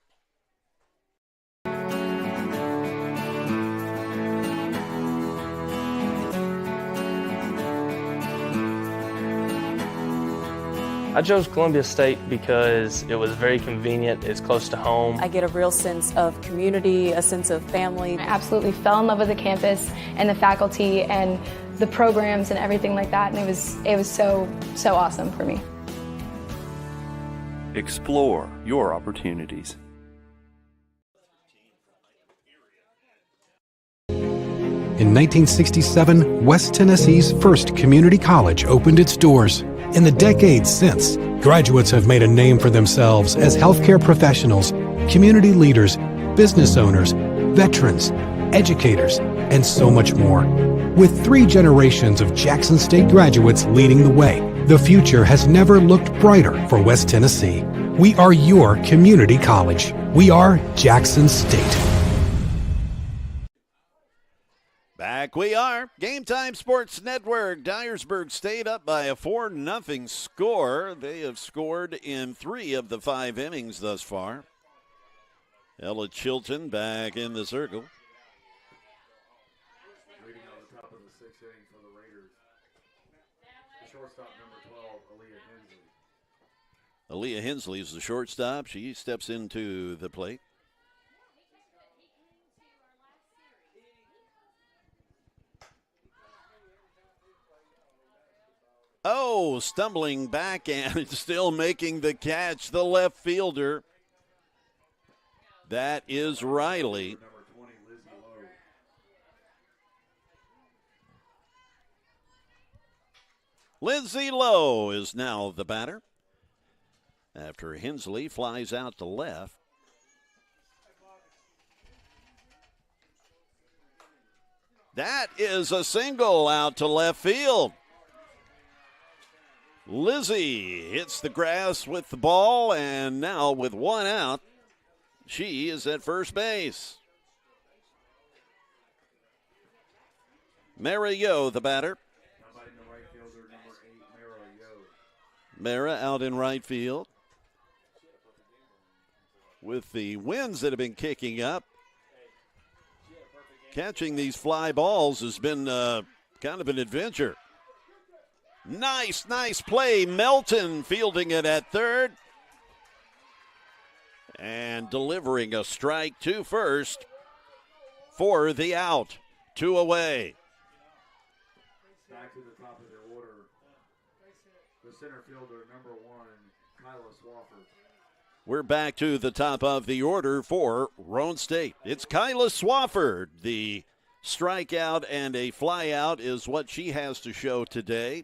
I chose Columbia State because it was very convenient, it's close to home. I get a real sense of community, a sense of family. I absolutely fell in love with the campus and the faculty and the programs and everything like that, and it was so awesome for me. Explore your opportunities. In 1967, West Tennessee's first community college opened its doors. In the decades since, graduates have made a name for themselves as healthcare professionals, community leaders, business owners, veterans, educators, and so much more. With 3 generations of Jackson State graduates leading the way, the future has never looked brighter for West Tennessee. We are your community college. We are Jackson State. Back we are. Game Time Sports Network. Dyersburg State up by a 4-0 score. They have scored in 3 of the 5 innings thus far. Ella Chilton back in the circle. Leading on the top of the 6th inning for the Raiders. The shortstop, number 12, Aaliyah Hensley. Aaliyah Hensley is the shortstop. She steps into the plate. Oh, stumbling back and still making the catch, the left fielder. That is Riley. Number 20, Lizzie Lowe. Lindsay Lowe is now the batter after Hensley flies out to left. That is a single out to left field. Lizzie hits the grass with the ball, and now with 1 out, she is at first base. Mara Yo, the batter. Somebody in the right fielder, number 8, Mara Yo. Mara out in right field. With the winds that have been kicking up, catching these fly balls has been kind of an adventure. Nice play. Melton fielding it at third. And delivering a strike to first for the out. 2 away. Back to the top of the order. The center fielder, number 1, Kyla Swafford. We're back to the top of the order for Roan State. It's Kyla Swafford. The strikeout and a flyout is what she has to show today.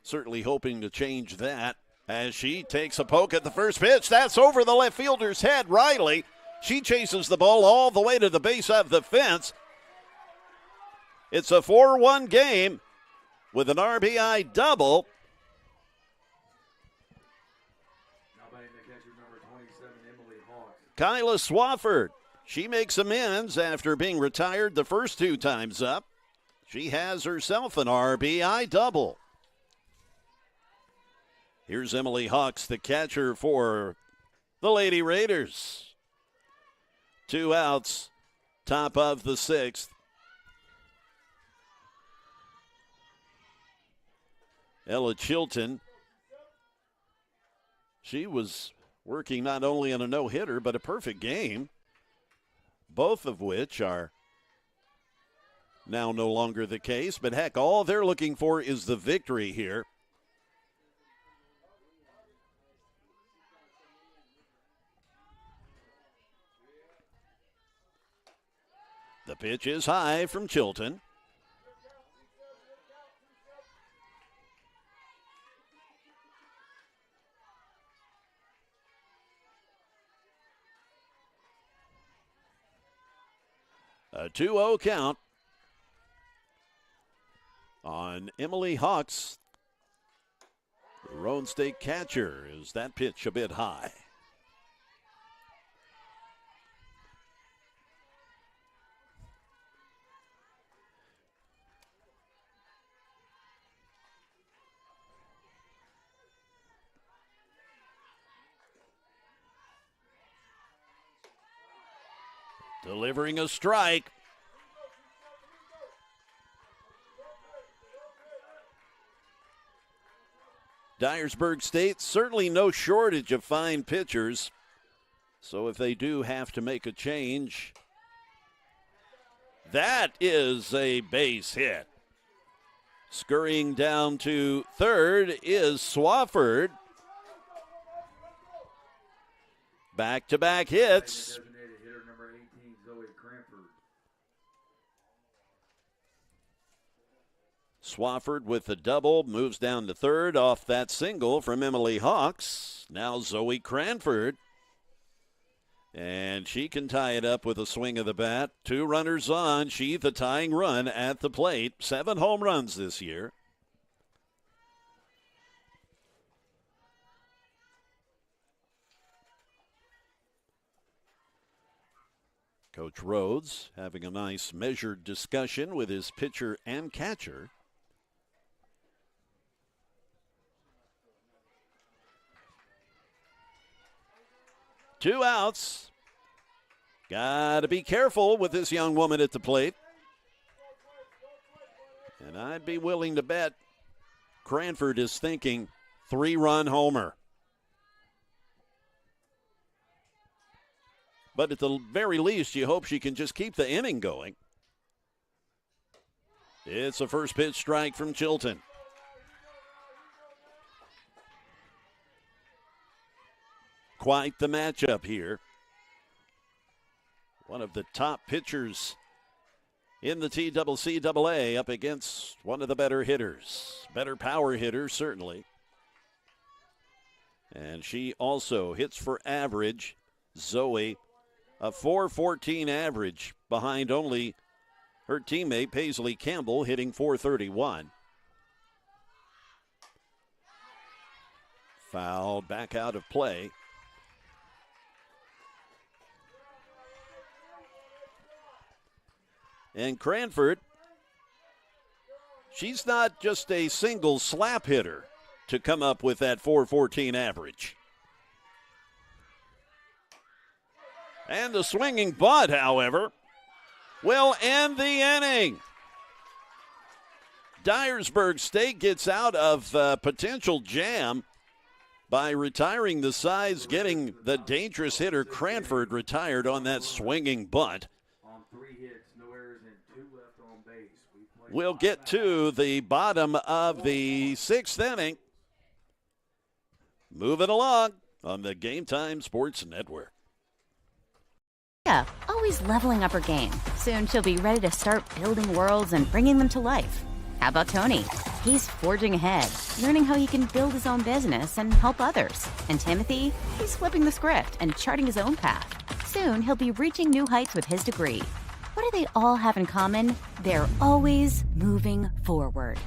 Certainly hoping to change that as she takes a poke at the first pitch. That's over the left fielder's head. Riley, she chases the ball all the way to the base of the fence. It's a 4-1 game with an RBI double. Now batting the catcher, number 27, Emily Hawks. Kyla Swafford, she makes amends after being retired the first 2 times up. She has herself an RBI double. Here's Emily Hawks, the catcher for the Lady Raiders. 2 outs, top of the 6th. Ella Chilton, she was working not only on a no-hitter, but a perfect game, both of which are now no longer the case. But heck, all they're looking for is the victory here. The pitch is high from Chilton. A 2-0 count on Emily Hawks. The Roan State catcher. Is that pitch a bit high? Delivering a strike. Dyersburg State, certainly no shortage of fine pitchers. So if they do have to make a change, that is a base hit. Scurrying down to third is Swafford. Back-to-back hits. Swafford with the double, moves down to third off that single from Emily Hawks. Now Zoe Cranford. And she can tie it up with a swing of the bat. 2 runners on. She the tying run at the plate. 7 home runs this year. Coach Rhodes having a nice measured discussion with his pitcher and catcher. Two outs. Got to be careful with this young woman at the plate. And I'd be willing to bet Cranford is thinking 3-run homer. But at the very least, you hope she can just keep the inning going. It's a first pitch strike from Chilton. Quite the matchup here. One of the top pitchers in the TCCAA up against one of the better hitters. Better power hitters, certainly. And she also hits for average. Zoe, a .414 average behind only her teammate Paisley Campbell, hitting .431. Fouled back out of play. And Cranford, she's not just a single slap hitter to come up with that .414 average. And the swinging bunt, however, will end the inning. Dyersburg State gets out of potential jam by retiring the sides, getting the dangerous hitter Cranford retired on that swinging bunt. We'll get to the bottom of the 6th inning. Moving along on the Game Time Sports Network. Yeah, always leveling up her game. Soon she'll be ready to start building worlds and bringing them to life. How about Tony? He's forging ahead, learning how he can build his own business and help others. And Timothy? He's flipping the script and charting his own path. Soon he'll be reaching new heights with his degree. What do they all have in common? They're always moving forward.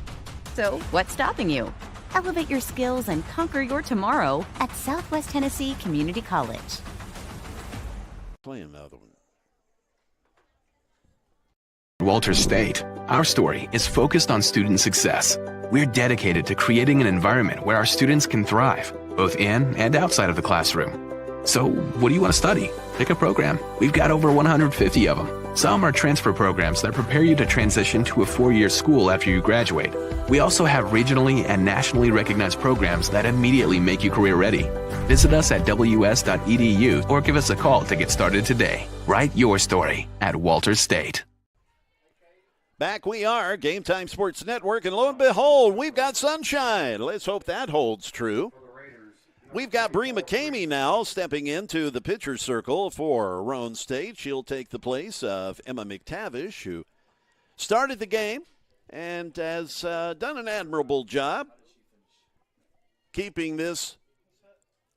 So, what's stopping you? Elevate your skills and conquer your tomorrow at Southwest Tennessee Community College. Play another one. Walters State, our story is focused on student success. We're dedicated to creating an environment where our students can thrive, both in and outside of the classroom. So, what do you want to study? Pick a program. We've got over 150 of them. Some are transfer programs that prepare you to transition to a 4-year school after you graduate. We also have regionally and nationally recognized programs that immediately make you career ready. Visit us at ws.edu or give us a call to get started today. Write your story at Walters State. Back we are, Game Time Sports Network, and lo and behold, we've got sunshine. Let's hope that holds true. We've got Bree McCamey now stepping into the pitcher's circle for Roan State. She'll take the place of Emma McTavish, who started the game and has done an admirable job keeping this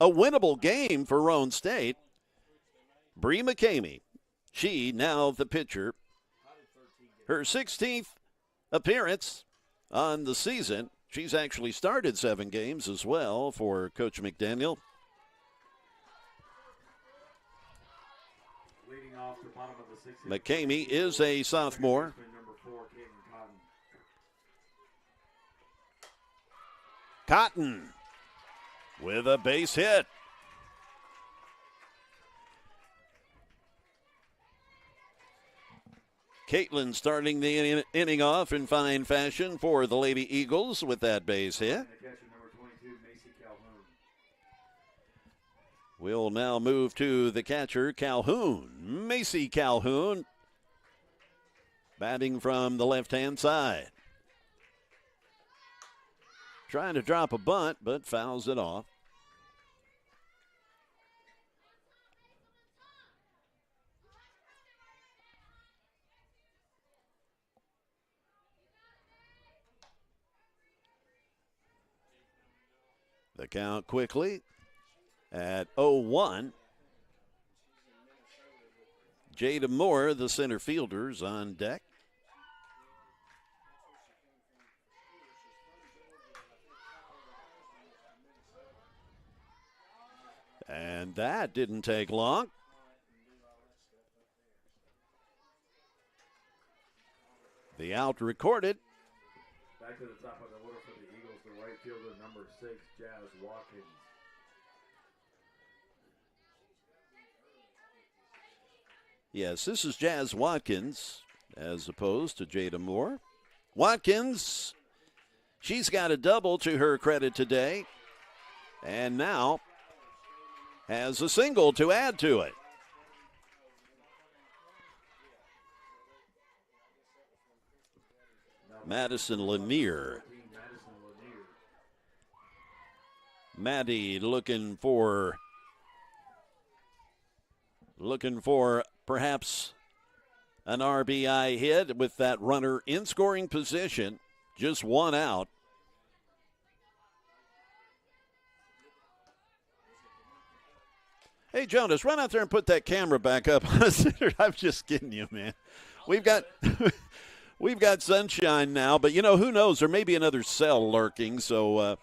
a winnable game for Roan State. Bree McCamey, she now the pitcher her 16th appearance on the season. She's actually started 7 games as well for Coach McDaniel. Leading off the bottom of the 6th. McCamey is a sophomore. Number 4, Caitlin Cotton Cotton. with a base hit. Caitlin starting the inning off in fine fashion for the Lady Eagles with that base hit. And the catcher, number 22, Macy Calhoun. We'll now move to the catcher, Calhoun. Macy Calhoun batting from the left-hand side. Trying to drop a bunt, but fouls it off. The count quickly at 0-1. Jada Moore, the center fielders, on deck. And that didn't take long. The out recorded. Back to the top of the order for the Eagles, the right fielder, number 6, Jazz Watkins. Yes, this is Jazz Watkins as opposed to Jada Moore. Watkins, she's got a double to her credit today, and now has a single to add to it. Madison Lanier. Maddie looking for perhaps an RBI hit with that runner in scoring position. Just one out. Hey, Jonas, run out there and put that camera back up. I'm just kidding you, man. We've got sunshine now, but, who knows? There may be another cell lurking, so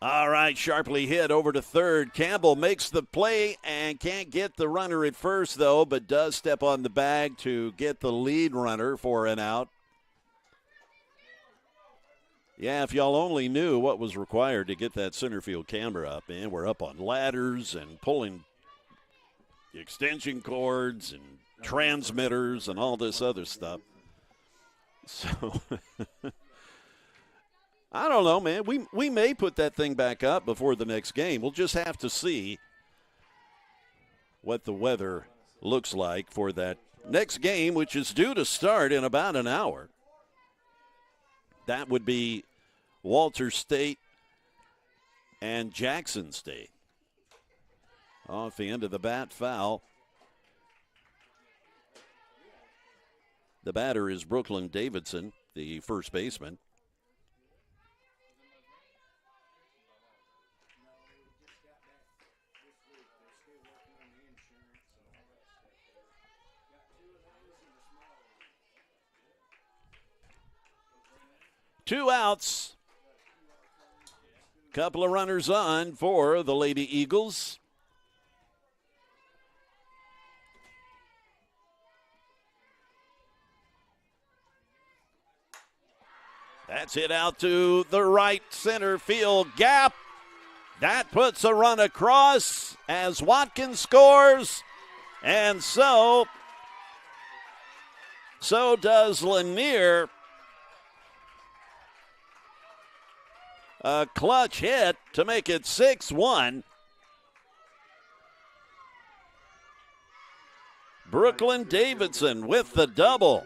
all right, sharply hit over to third. Campbell makes the play and can't get the runner at first, though, but does step on the bag to get the lead runner for an out. Yeah, if y'all only knew what was required to get that center field camera up, man. We're up on ladders and pulling extension cords and transmitters and all this other stuff. So I don't know, man. We may put that thing back up before the next game. We'll just have to see what the weather looks like for that next game, which is due to start in about an hour. That would be Walter State and Jackson State. Off the end of the bat, foul. The batter is Brooklyn Davidson, the first baseman. Two outs. Couple of runners on for the Lady Eagles. That's hit out to the right center field gap. That puts a run across as Watkins scores. And so does Lanier. A clutch hit to make it 6-1. Brooklyn Davidson with the double.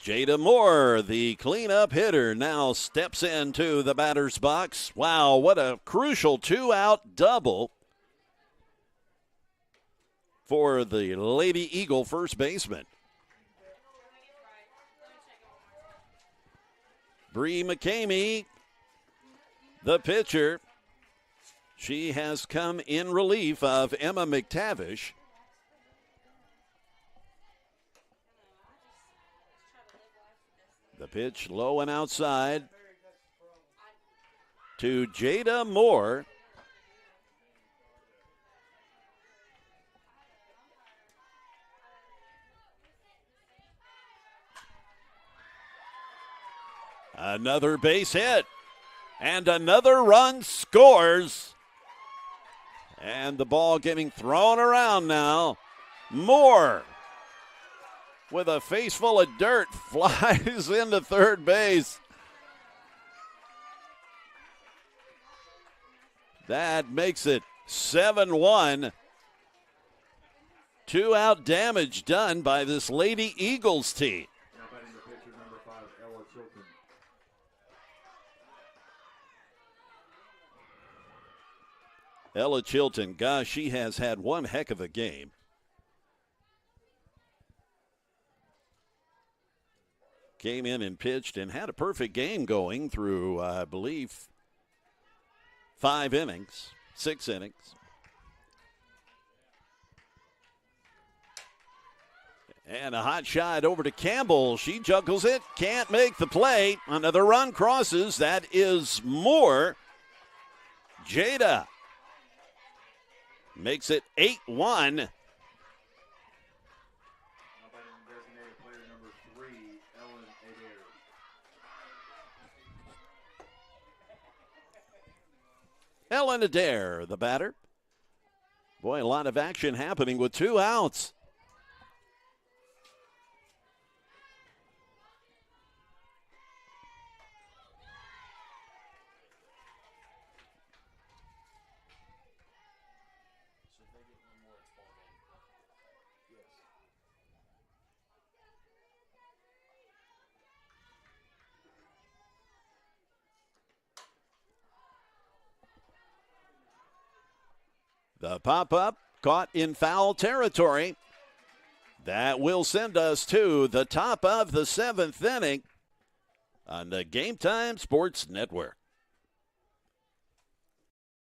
Jada Moore, the cleanup hitter, now steps into the batter's box. Wow, what a crucial two-out double for the Lady Eagle first baseman. Bree McCamey, the pitcher. She has come in relief of Emma McTavish. The pitch low and outside to Jada Moore. Another base hit. And another run scores. And the ball getting thrown around now. Moore, with a face full of dirt, flies into third base. That makes it 7-1. 2-out damage done by this Lady Eagles team. Now batting the pitcher, number 5, Ella Chilton. Ella Chilton, gosh, she has had one heck of a game. Came in and pitched and had a perfect game going through, I believe, 6 innings. And a hot shot over to Campbell. She juggles it, can't make the play. Another run crosses. That is Moore. Jada makes it 8-1. Now batting designated player number 3, Ellen Adair. Ellen Adair, the batter. Boy, a lot of action happening with 2 outs. The pop-up caught in foul territory. That will send us to the top of the 7th inning on the Game Time Sports Network.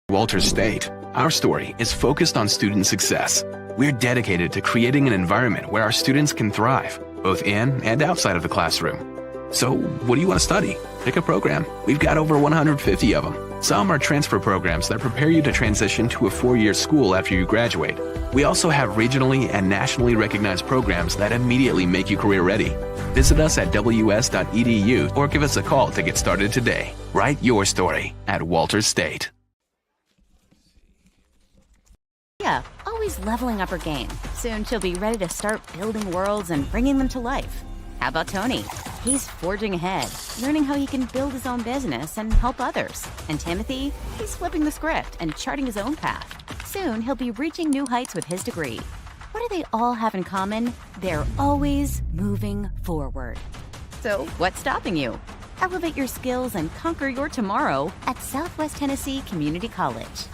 Walters State. Our story is focused on student success. We're dedicated to creating an environment where our students can thrive, both in and outside of the classroom. So, what do you want to study? Pick a program. We've got over 150 of them. Some are transfer programs that prepare you to transition to a 4-year school after you graduate. We also have regionally and nationally recognized programs that immediately make you career ready. Visit us at ws.edu or give us a call to get started today. Write your story at Walters State. Yeah, always leveling up her game. Soon she'll be ready to start building worlds and bringing them to life. How about Tony? He's forging ahead, learning how he can build his own business and help others. And Timothy? He's flipping the script and charting his own path. Soon he'll be reaching new heights with his degree. What do they all have in common? They're always moving forward. So, what's stopping you? Elevate your skills and conquer your tomorrow at Southwest Tennessee Community College.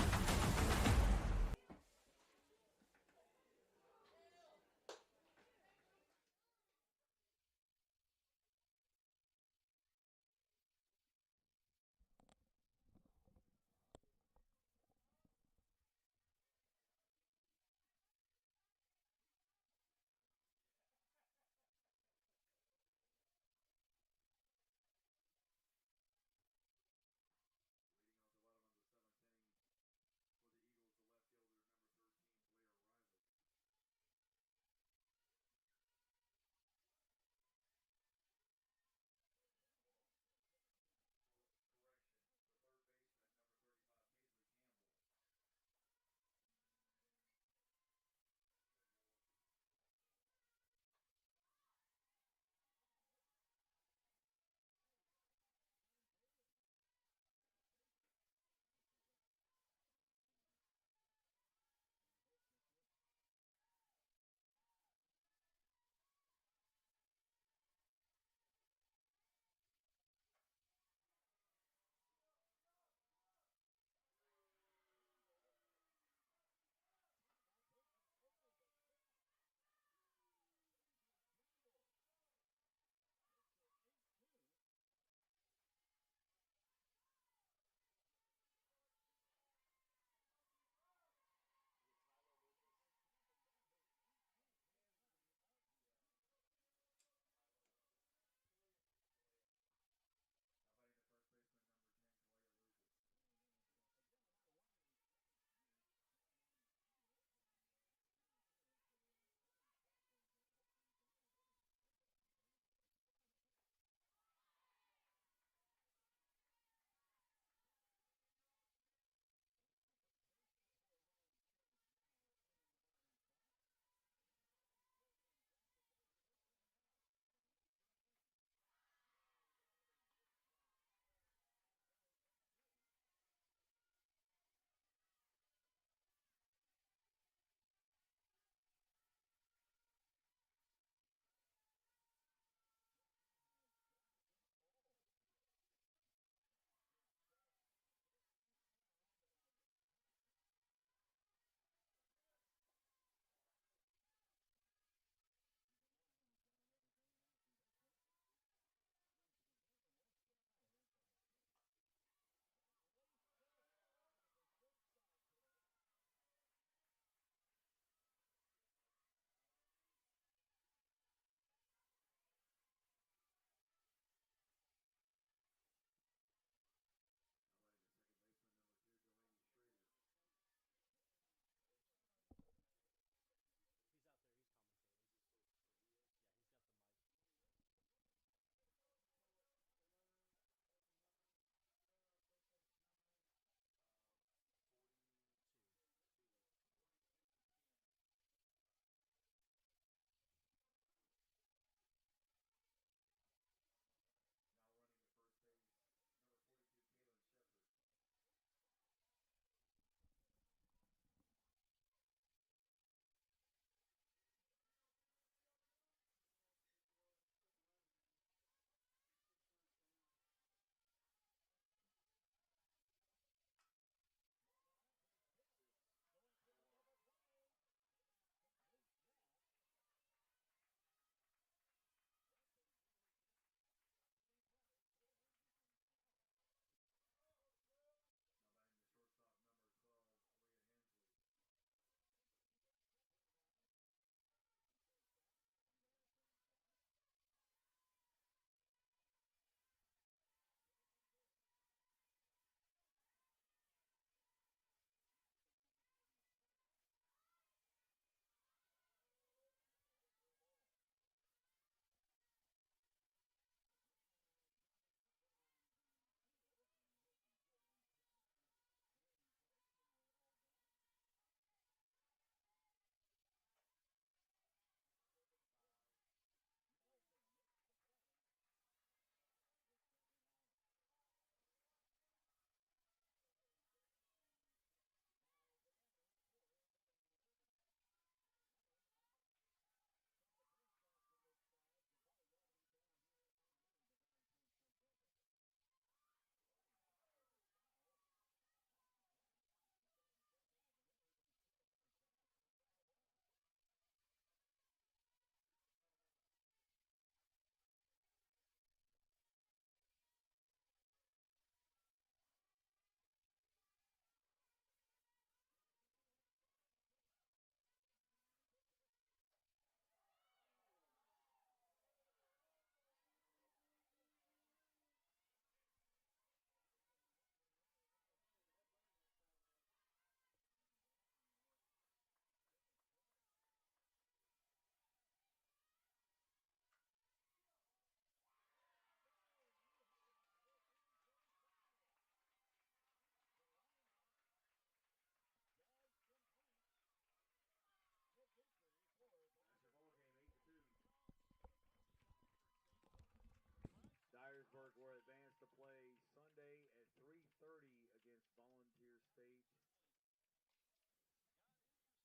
5:30 against Volunteer State.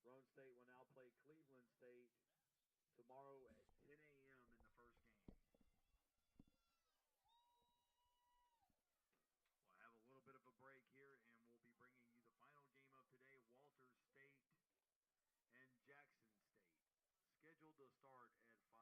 Roan State will now play Cleveland State tomorrow at 10 a.m. in the first game. We'll have a little bit of a break here, and we'll be bringing you the final game of today, Walters State and Jackson State, scheduled to start at 5.